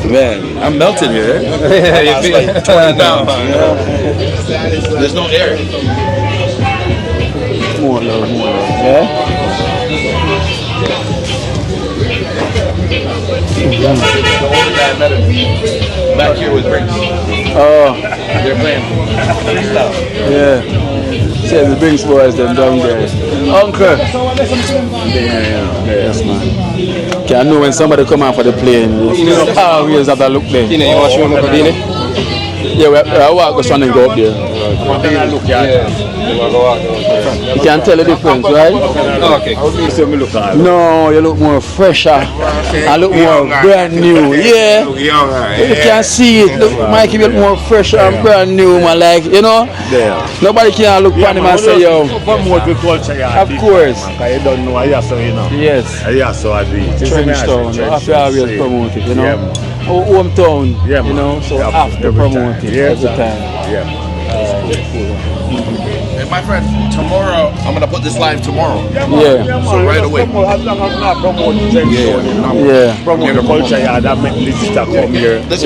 Man, I'm melting here. You feel like torn down. There's no air. More love, more love. Yeah? The older guy met him back here with Briggs. Oh. They're playing freestyle. Yeah. See the Briggs boys them down there. Uncle. Yes, man. Okay, I know when somebody come out for the plane, always have that look there. You want to show them Dini? Yeah, I walk just trying to go up there. You can tell the difference, right? Okay. No, you look more fresher. I look more brand new. Yeah. You can see it. Look, Mikey look more fresher and brand new, man. Like, you know, nobody can look at him and say, yo. Of course. You don't know, I saw, you know. Yes. I saw I do it. Trench Town. I feel always promote it, you know. Hometown, you know, so I have to promote it every time. Hey, my friend, tomorrow, I'm going to put this live tomorrow. Yeah. So right away. As long as not promote Trench Town, promote the culture, that make visitor come here. That,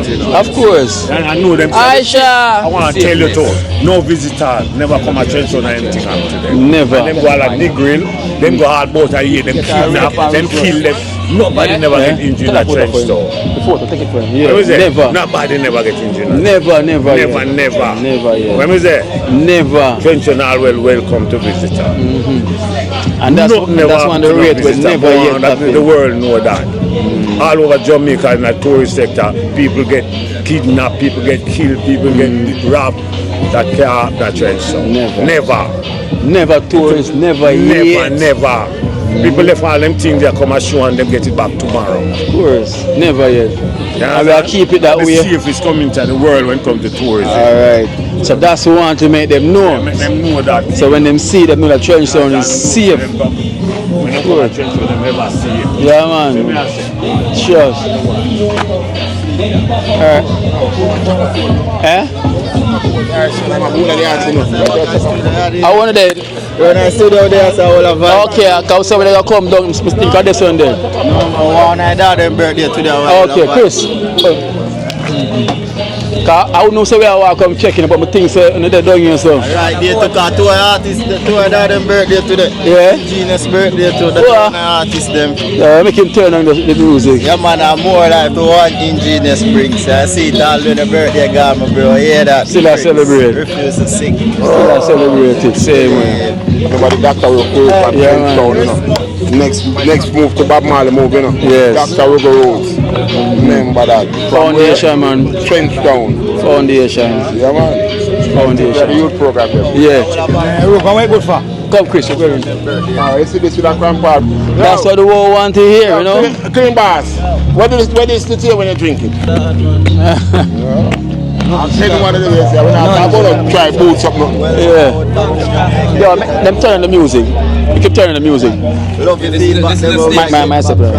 you know. Of course. And I know them. Aisha. I want to tell you too, no visitor never come at Trench Town or anything happen to them. Never. And them go like the grill, them go hard boat a year, them kidnap, them kill them. Nobody never get injured in a Trench Town. Take it from here. Never. Nobody never get injured. Never. Never, yeah. When we say? Never. Trench Town are welcome to visitor. And that's one of the rate will never yet happen. The world know that. All over Jamaica in the tourist sector, people get kidnapped, people get killed, people get robbed. that can't that trench sound. Never tourists, never yet. Never. People left all them things, they come and show and them get it back tomorrow. Of course, never yet. Yeah, and we'll keep it that way. See if it's coming to the world when it comes to tourism. Alright. So that's what we want to make them know. Make them know that. So when them see them know that trench sound is safe. When they come to trench sound, them ever see it. Yeah, man. Sure. I wanted that. When I sit down there, so all of us. Okay, I can say when they come down, I think of this one there. No, one night them birthday today. Okay, Chris. I don't know so where I come checking, but I think so they're doing here so. Right, they took out two artists, two of them birthday today. Yeah. Genius birthday to the artists them. Make him turn on the music. Yeah man, I'm more like the one Ingenious brings. I see it all when the birthday gone, my bro. Hear that? Still I celebrate. Refuse to sing. Still I celebrate it, same way. Nobody doctor will go back down, you know. Next move to Bob Marley move, you know. Yes. Dr. Rugo Roads. Remember that. Foundation, man. Trench down. Foundation. Yeah, man. Foundation. The youth program. Yeah. Rugo, what good for? Come, Chris, you're going. You see this with a grandpa. That's what the world want to hear, you know. Clean bars. What is the tea when you drink it? I'm telling one of the days, when I'm going to try boots up. Yeah. Yo, them turn on the music. You keep turning the music. Love the feedback. Myself. Like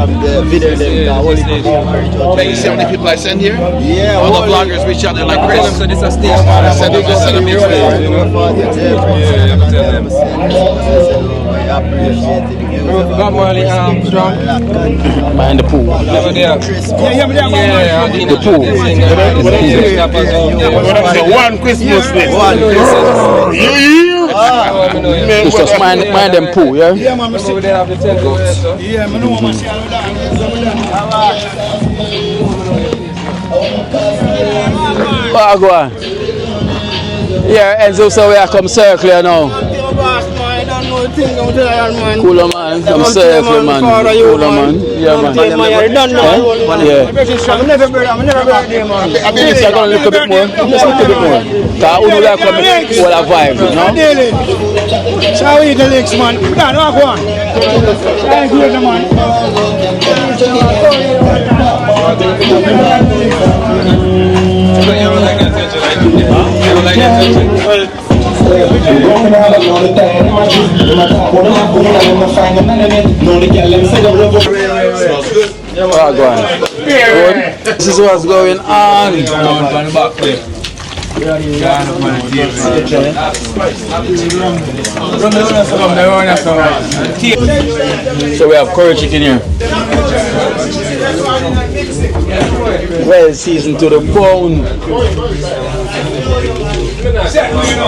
you see how many people I send here? Yeah. All the bloggers reach out there like Chris. So this is a stage. I said they just send a mix. Bob Marley Armstrong. Behind the pool. Never there. The pool. One Christmas day. It's just mind them pool, yeah? Yeah, man, Over there have the 10 goats. yeah, man, no man, see all Oh, go on. Yeah, Enzo, so we are come circle now. Cooler man, I'm circle man. Cooler man. Yeah, man. Yeah. I'm never birthday, man. I think it's going to look a bit more. Just a little bit more. Because we like to make all our vibe, you know? Shall we eat the links, man? Go on. Thank you, man. Oh, go on. This is what's going on. So we have curry chicken here. Well seasoned to the bone.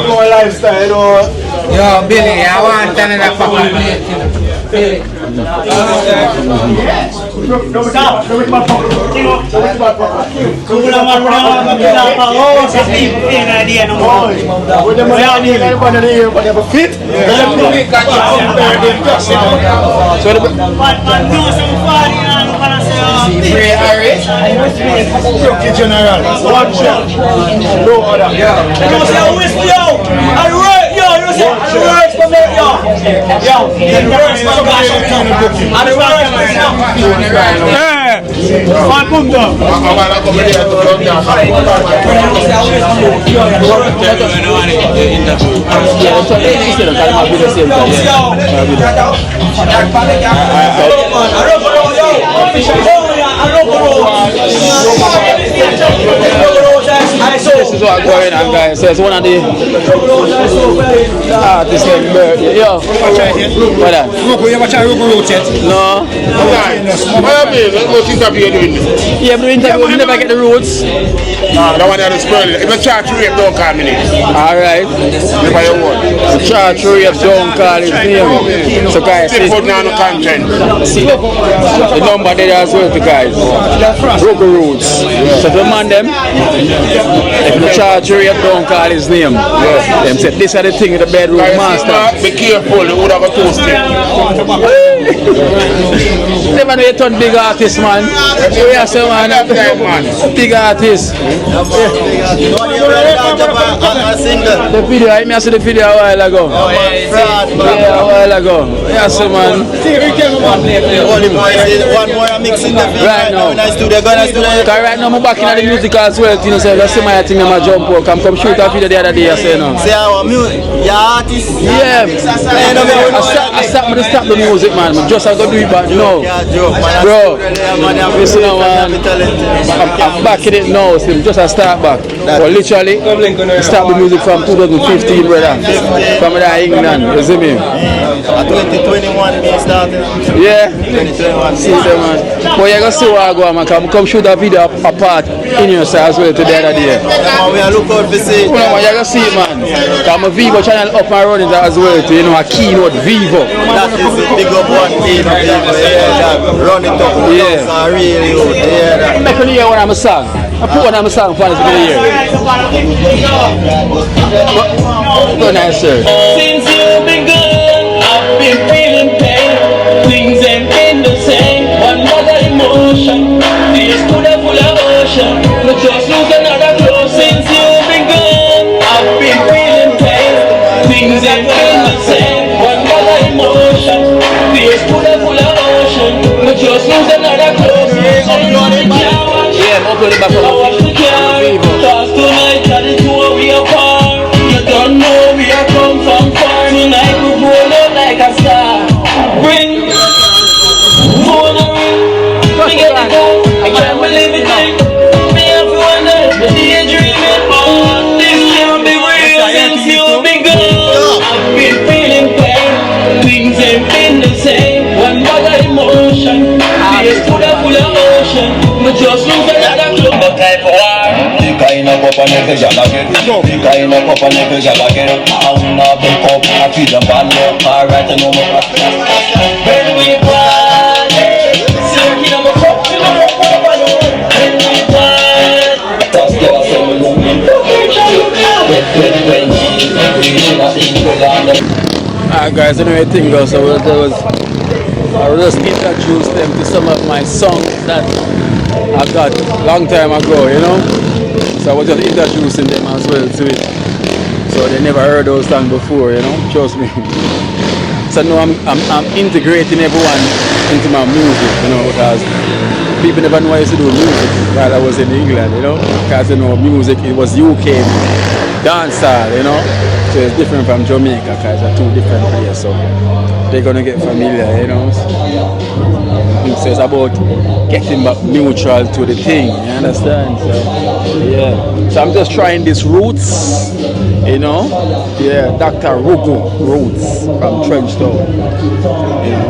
More lifestyle, Yo, Billy, I want another fucking plate. This is what's going on, guys. So it's one of the artists like birthday. Yo, what that? You ever try Rugo Roads yet? No. Yeah, but interview, we never get the roots. That one that is burning. If a charge rape, don't call me name. Alright. The charge rape, don't call his name. So guys, see, Put down the content. see the number there as well to guys. Rugo Roots. So the man them, if the charge rape, don't call his name. Them said this are the thing with the bedroom master. Be careful, they would have a toasted. Never know you turn big artist, man. We are some man, big artist. a single. The video, I see the video a while ago. Oh, fraud, man. Yeah, a while ago. Yes, man. Only one more mixing the video Right now. Because right now I'm back in the music as well. You know, so that's my thing. I'm a jump up. Come shoot a video the other day. I say no. Say our music, your artist. Yeah. I stop the music, man. Just I go do it back now. Bro, listen now, man. I'm back in it now. So just I start back. But literally, I start the music from 2015, brother. From there England. You see me? 2021 me started. Yeah. 2021. See them, man. But you gonna see what I go, man. Come shoot a video apart in your side as well to the other day. We are looking out for see. You gonna see it, man. I'm a Vivo channel up and running as well. To, you know, a keynote Vivo. That is the big up one Vivo. Yeah, run it up. Yeah. Really good. Yeah. Make me hear one of my song. I put one of my song for this video here. Go nice, sir. Since you've been gone, I've been feeling pain. Things ain't been the same. One other emotion. This could have full of ocean. But just lose another close. Since you've been gone, I've been feeling pain. Things ain't been the same. One other emotion. This could have full of ocean. But just lose another close. Yeah, I'm uploading back from Vivo. Cause tonight that is who we apart. You don't know we are come from far. Tonight we roll up like a star. Bring phone a ring. Me get the go. I can't believe it. Me have to wonder. Me daydreaming. Oh, this can't be real since you've been gone. I've been feeling pain. Things ain't been the same. One other emotion. This could have full of ocean. Me just lose another club. No time for war. The kind of up and every job again. The kind of up and every job again. I'm not the up. I feel the bad luck. Alright, I know my back. When we party, circling on my cup, you know what I'm doing. When we party, that's the awesome when Alright guys, anyway thing goes, so I will just introduce them to some of my songs that I got long time ago, you know. So I was just introducing them as well to it. So they never heard those songs before, you know, trust me. So now I'm integrating everyone into my music, you know, because people never know I used to do music while I was in England, you know. Because you know music, it was UK dancehall, you know. So it's different from Jamaica because they're two different places. So they're gonna get familiar, you know. So it's about getting back neutral to the thing, you understand? So yeah. So I'm just trying these roots, you know. Yeah, Dr. Rugu roots from Trenchtown. You know.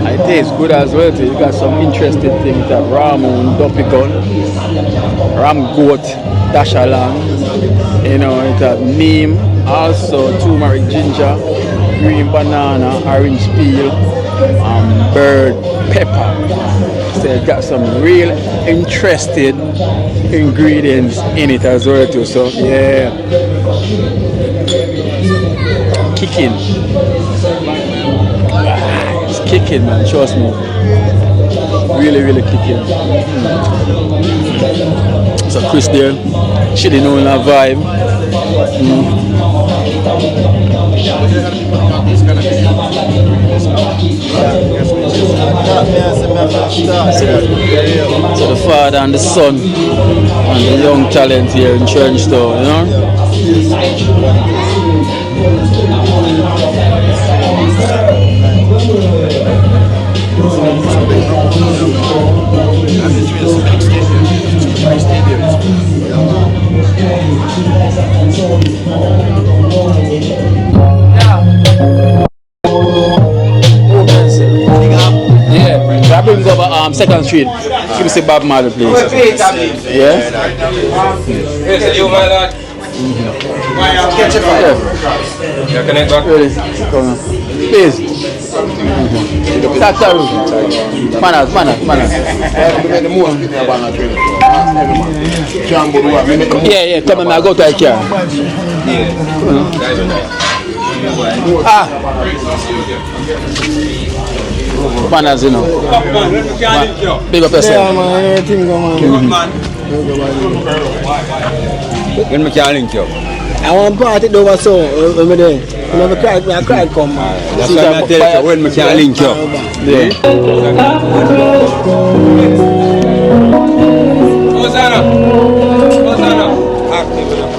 And it tastes good as well too. You got some interesting things that Ramoon, Dopigon, Ram Goat, Dashalang, you know, it has neem, also turmeric ginger, green banana, orange peel, bird pepper. So it got some real interesting ingredients in it as well too. So yeah, kicking. It's kicking, man, trust me. Really, really kicking. So Chris there, she didn't know that vibe. So the father and the son and the young talent here in Trenchtown, you know? I bring over 2nd Street. Give me say Bob Marley, please. Yeah? Connect back. Come on. Please. Tataru. Manas. Yeah, come on, I go to a car. Manas, you know. Big up yourself. Yeah, man, everything go, man. When we can link you. I want to party over so when me there. When I cry come man. That's why I tell you when we can link you.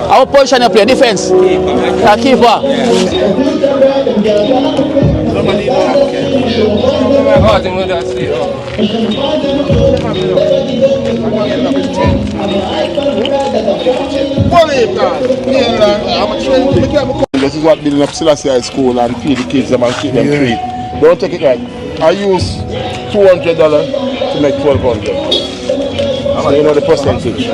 Our position you play defense. Keeper. This is what building up Selassie High School and feed the kids and keep them treat. Don't take it right. I use $200 to make 1,200. So you know the percentage.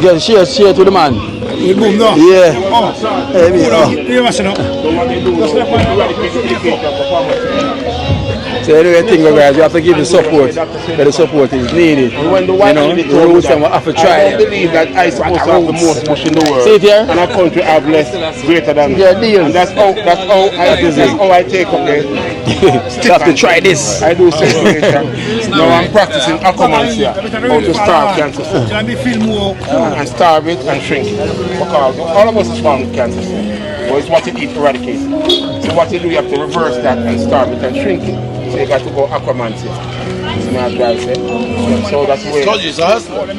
Just share to the man. You boom now? Yeah. So anyway, guys, you have to give the support where the support is needed. When the white the rules and we have to try. I don't believe that I supposed to have the most push in the world. See it here? And a country have less greater than yeah, deal. And that's how I take up the you have to try this. I do circulation. Now I'm practicing accommodations here. How to starve cancer cells. And starve it and shrink it. Because all of us is born with cancer cells. But it's what you eat eradicated. So what you do, you have to reverse that and starve it and shrink it. So you got to go aquamancy. So that's the way. Told you it's a hustler. No. In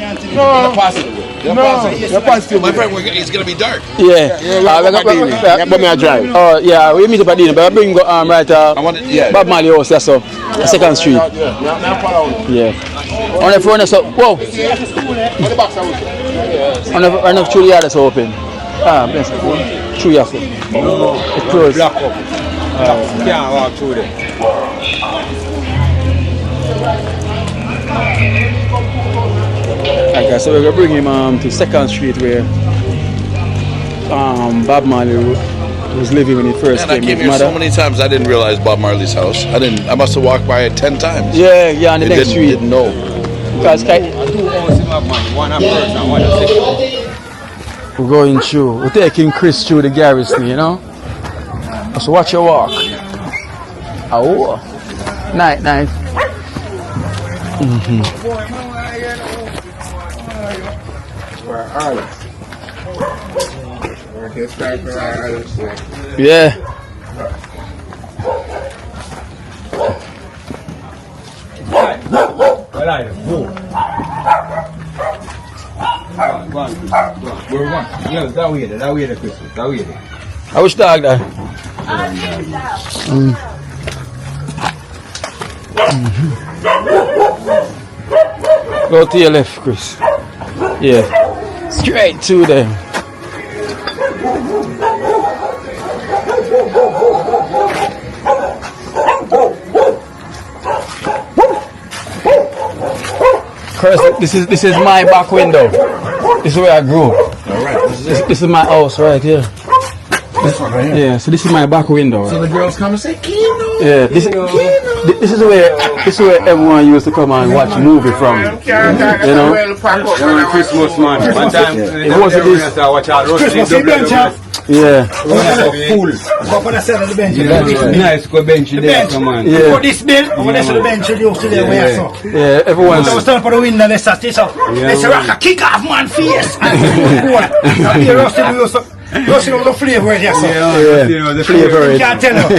a positive way. You're positive. My friend, it's going to be dark. Yeah. But me I drive. Oh, yeah, we meet up at dinner, but I bring right Bob Marley house, that's so. 2nd Street. Yeah. On the front, so, whoa. On the through the yard is open. Bless you. Through your foot. It's closed. Black up. Can't walk through there. Okay, so we're going to bring him to 2nd Street where Bob Marley was living when he first came. I came here so many times I didn't realize Bob Marley's house. I must have walked by it 10 times. Yeah, on the next street. Didn't know. Because we're going through. We're taking Chris through the garrison, you know. So watch your walk. Oh, night. Yeah. I wish dog that. Go to your left, Chris. Yeah. Straight to them. Chris, this is my back window. This is where I grew. Alright. This is my house right here. Yeah, so this is my back window. So the girls come and say, Kino. Yeah, this is where everyone used to come and watch movie from. You know? Christmas man. One time it wasn't this. Christmas bench. Yeah. Nice go bench there, come on. Yeah. For this bill, over there to the bench you used to there where so. Yeah, everyone's. I was standing for the window, they start this up. They say rock a kick off man face. Roasting over the flavor right here, sir. Yeah, the flavor. You can't tell you.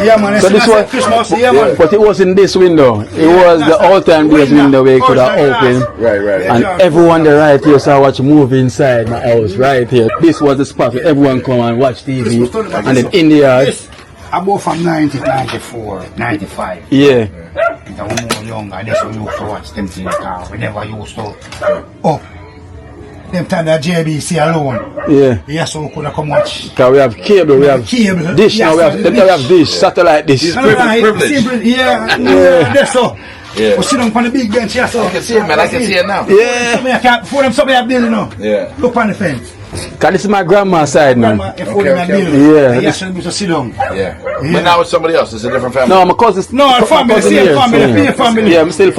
Yeah, man. So this was Christmas, yeah, man. But it wasn't this window. It was the all-time days window where you could have opened. Right. And everyone there right here saw watch a movie inside my house right here. This was the spot where everyone come and watch TV. And then in the yard. I bought from 90, 94, 95. Yeah. And I was more younger. That's when we used to watch them in the car. We never used to. Oh. Them time that JBC alone. Yeah. Yes, so we could come watch. Because we have cable, we have cable. Dish now, we have dish, satellite dish. Privilege. Yeah, that's so. Yeah. We sit down on the big bench here, so. I can see it, man. I can see it now. Yeah. Before them somebody have building now. Yeah. Look on the fence. Because this is my grandma's side, man. Yeah. Yes, we to sit down. Yeah. But now it's somebody else. It's a different family. No, my cousin. No, family, same family. Yeah, I'm still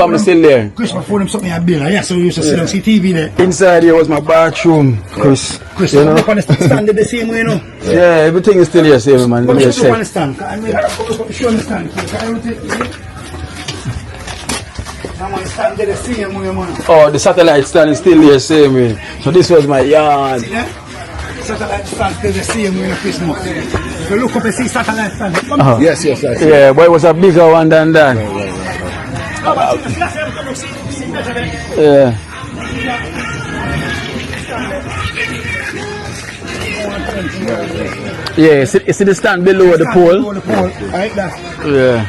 there. Chris, before them something have building. Yes, so we used to sit down, see TV there. Inside here was my bathroom, Chris. You know? The stand the same way, you know? Yeah, everything is still here, same, man. But you don't understand. I mean, you understand. Oh, the satellite stand is still here, same way. So this was my yard. Yeah. Satellite stand still the same way in Christmas. If you look up and see satellite stand. Yes. Yeah, but it was a bigger one than that. Yeah. Yeah, you see the stand below the pole? Right there. Yeah.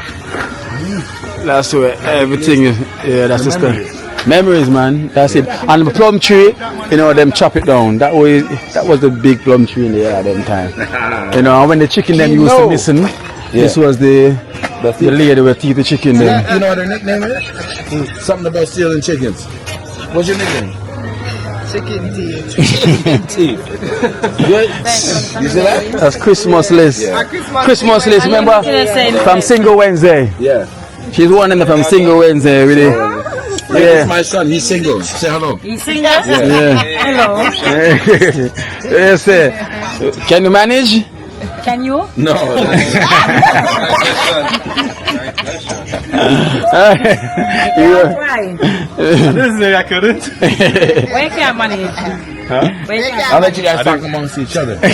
That's where everything is. Yeah, that's the stand. Memories, man. That's it. And the plum tree, you know, them chop it down. That was the big plum tree in the air at them time. You know, when the chicken them used to listen, this was the lady who teeth the chicken then. You know what her nickname is? Something about stealing chickens. What's your nickname? Chicken teeth. Good. You see that? That's Christmas list. Yeah. Christmas list, remember? From Single Wednesday. Yeah. She's one of them from Single Wednesday, really. Yeah. My son, he's single. Say hello. He's single? Yeah. Hello. Yes, sir. Can you manage? Can you? No. This is I couldn't. Where can I manage? Huh? I'll let you guys talk amongst each other. Yeah.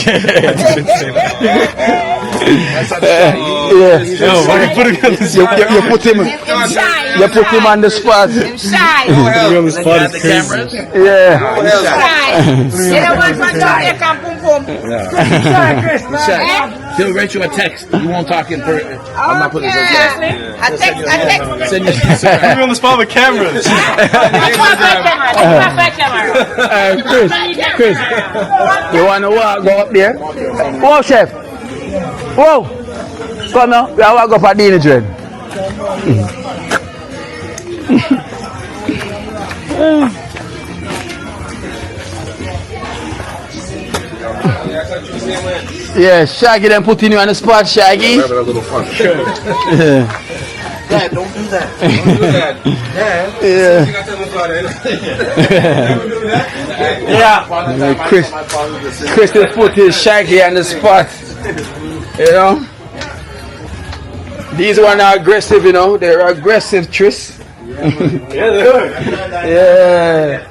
You put him on the spot. Shy. Yeah. You don't want to talk, you can boom boom. He'll write you a text. You won't talk in person. I'm not putting this on A text. Send you You're on the spot with cameras. Chris, you want to walk? Go up there. Whoa, chef. Whoa. Come now. We have to go for dinner, Dred. Yeah, Shaggy then putting you on the spot, Shaggy. Having a little fun. Dad, don't do that. Don't do that. Dad. Yeah. Chris just put his Shaggy on the spot. You know? These one are aggressive, you know. They're aggressive, Tris. Yeah. Yeah.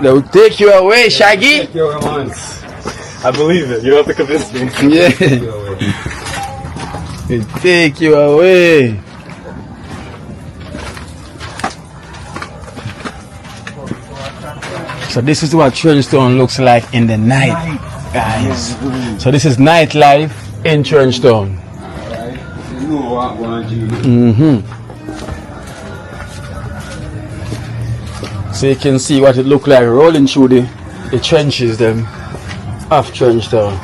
They'll take you away, Shaggy. I believe it. You don't have to convince me. Yeah. They'll take you away. So this is what Trenchtown looks like in the night, guys. So this is nightlife in Trenchtown. So you can see what it looked like rolling through the trenches them of Trenchtown.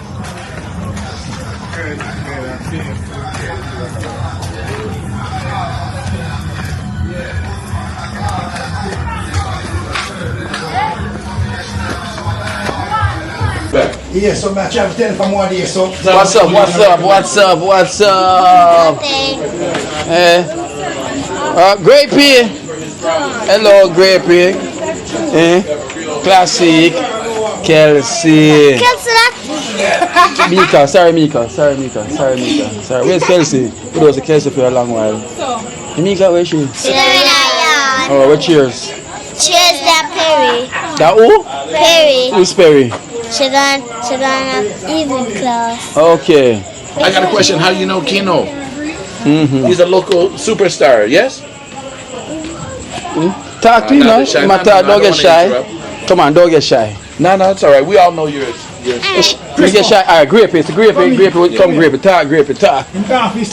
Yeah, so I'm trying to tell for more days, so. What's up? Grapey. Hello, Grapey. Classic. Kelsey. Mika. Sorry. Where's Kelsey? It was a Kelsey for a long while. Mika, where's she? Oh, what cheers? Cheers, that Perry. That who? Perry. Who's Perry? She done evening class. Okay. I got a question. How do you know Kino? He's a local superstar, yes? Talk to you now. Don't get shy. Come on, don't get shy. No, it's alright. We all know yours. We get shy. Alright, Grapey. Grapey. Come, Grapey. Talk.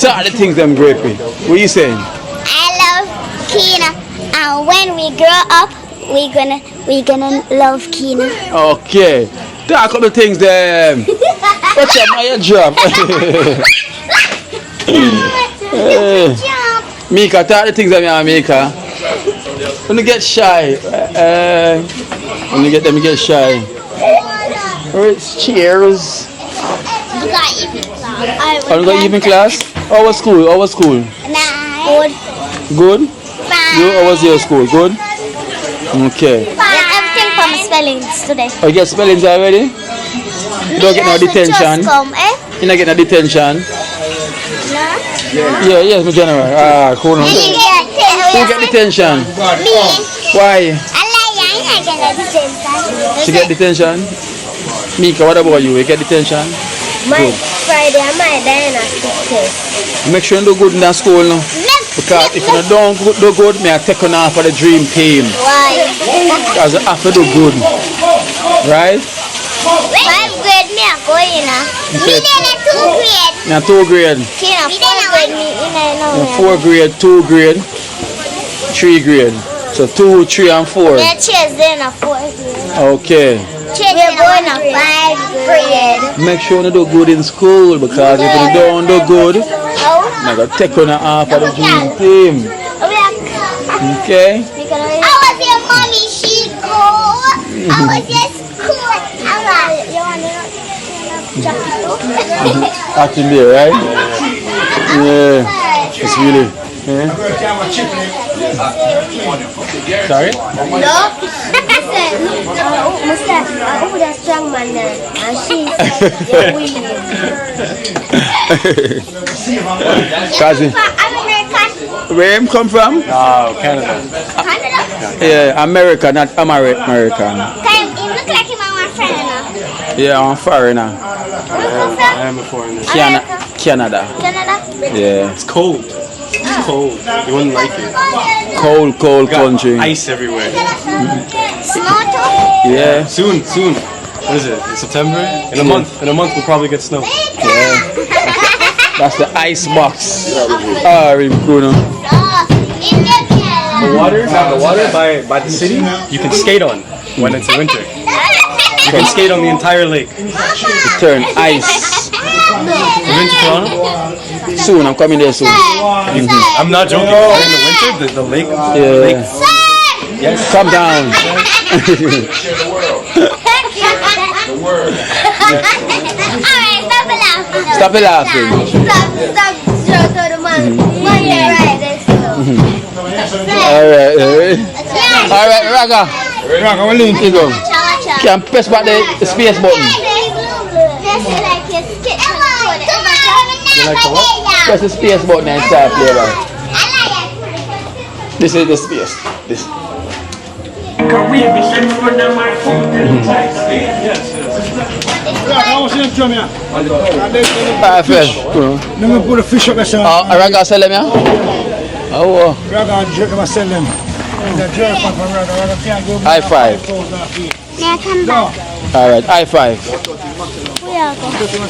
Talk the things, them Grapey. What are you saying? I love Kina, and when we grow up, we gonna love Kina. Okay. Talk up the things, them. What's your job? Mika, talk the things that me Mika. When you get shy, when you get shy. Alright, cheers. We got evening class. You got evening class? How was school? Good. Good? How was your school? Good? Okay. Everything from spellings today. Oh, you get spellings already? You don't get no detention? You don't get no detention? No? Yeah, yes, my general. Cool. You Who get detention? Me. Why? I get detention. She get detention? Mika, what about you? You get detention? My Friday and my diagnostic test. Make sure you do good in that school now. Because if you don't do good, me I take on off for the dream team. Why? Because you have to do good. Right? 5 grade me a go in me in a 2 grade. In 2 grade. She in a 4 grade me in a 4 grade, 2 grade, 3 grade. So 2, 3 and 4. Me chase in a 4 grade. Okay. We're going to 5 grade. Make sure you do good in school because if you don't do good, I'm going to take on off for the dream team. Okay? I was your mommy, she go. I was your school. Acting there, right? Yeah. It's really. Yeah. Sorry? No. Oh, that strong man there. And she said, you're weak. Cousin. Where him come from? Canada. Canada? Yeah, America, not American. He look like him and my friend. Yeah, I'm foreigner. I am a foreigner. Canada. Canada? Yeah. It's cold. It's cold. You wouldn't like it. Cold country. Ice everywhere. Snow too? Yeah. Soon. What is it? September? In a month we'll probably get snow. Yeah. That's the ice box. Bruno. The water by the city you can skate on when it's winter. You can skate on the entire lake. It turn ice. You been to Toronto? Soon, I'm coming there soon. I'm not joking. In the winter, the lake. Yeah. Lake. Yes. Calm down. The word. Alright, stop laughing. Stop show to the man. Right, let's go. Alright, Raga, what link you go? Can press back the space button. Press the space button and start playing. This is the space. This. Let me put a fish up there. Raga sell them, yeah? Oh. Raga jerk them, sell them. High five. Alright, high five.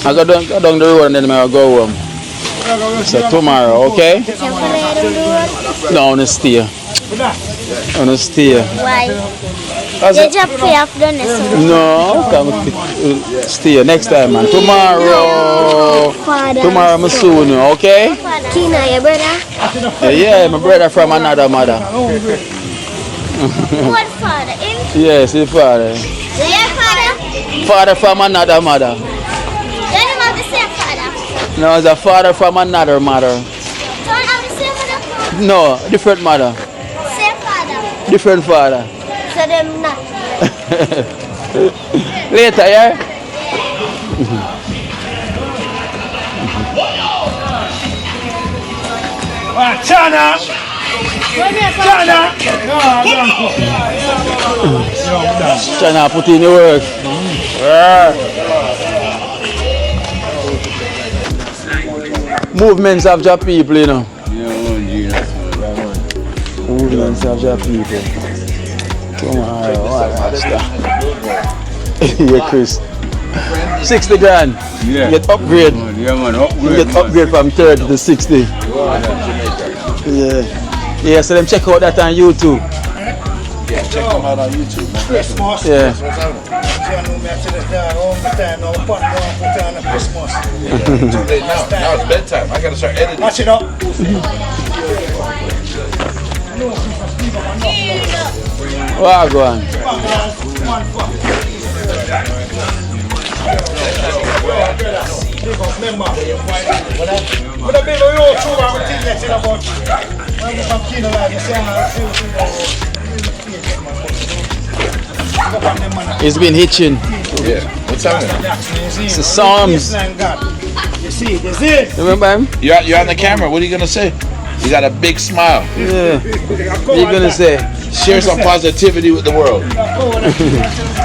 I go down the road and then I'll go home. So tomorrow, okay? No, on a stay. On a stay. Why? You just pay off the next. No, come stay next time, man. Tomorrow. Tomorrow, I'm soon, okay? Kina, your brother? Yeah, my brother from another mother. What father? Him? Yes, his father. Your father? Father from another mother. You don't have the same father? No, it's a father from another mother. Don't have the same mother? No, different mother. Same father? Different father. So them not. Later, yeah? Chana! Chana, put in the work. Movements of your people, you know. Movements of your people. Come on, yeah, Chris. 60 grand. Yeah. You get upgrade. Yeah, man, upgrade. You get upgrade from 30 to 60. Yeah. Yeah, so them check out that on YouTube. Yeah, check them out on YouTube, man. Christmas. Yeah. Too late now. Now it's bedtime. I gotta start editing. Watch it up. Wow, go on. It's been hitching. Yeah. What's happening? It's the Psalms. You see, this is. Remember him? You're on the camera. What are you gonna say? You got a big smile. Yeah. What you gonna say? Share some positivity with the world.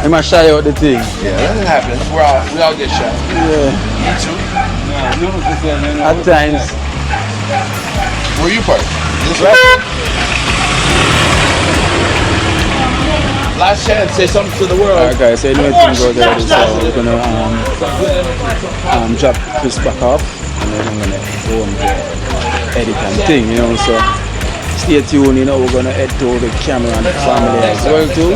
Am I shy out the thing? Yeah, that happens. We all get shy. Yeah. Me too. At times. Where you part? This way? Last chance, say something to the world. Alright guys, so anyway, things go there, so we're gonna drop this back off and then I'm gonna go and edit and thing, you know, so stay tuned, you know, we're gonna head to the camera and the family as well too.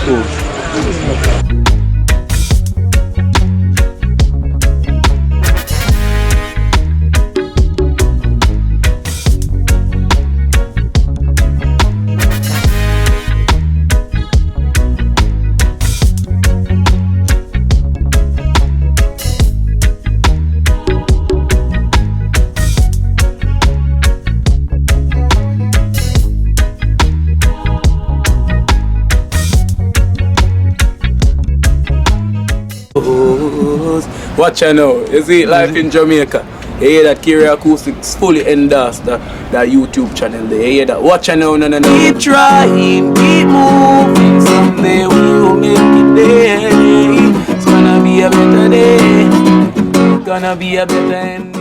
Cool. Watch out now, you see Life in Jamaica. You hear that Kiri Acoustics fully endorsed that YouTube channel there. You hear that? Watch out now, no. Keep trying, keep moving. Someday we'll make it there. It's gonna be a better day. Gonna be a better end.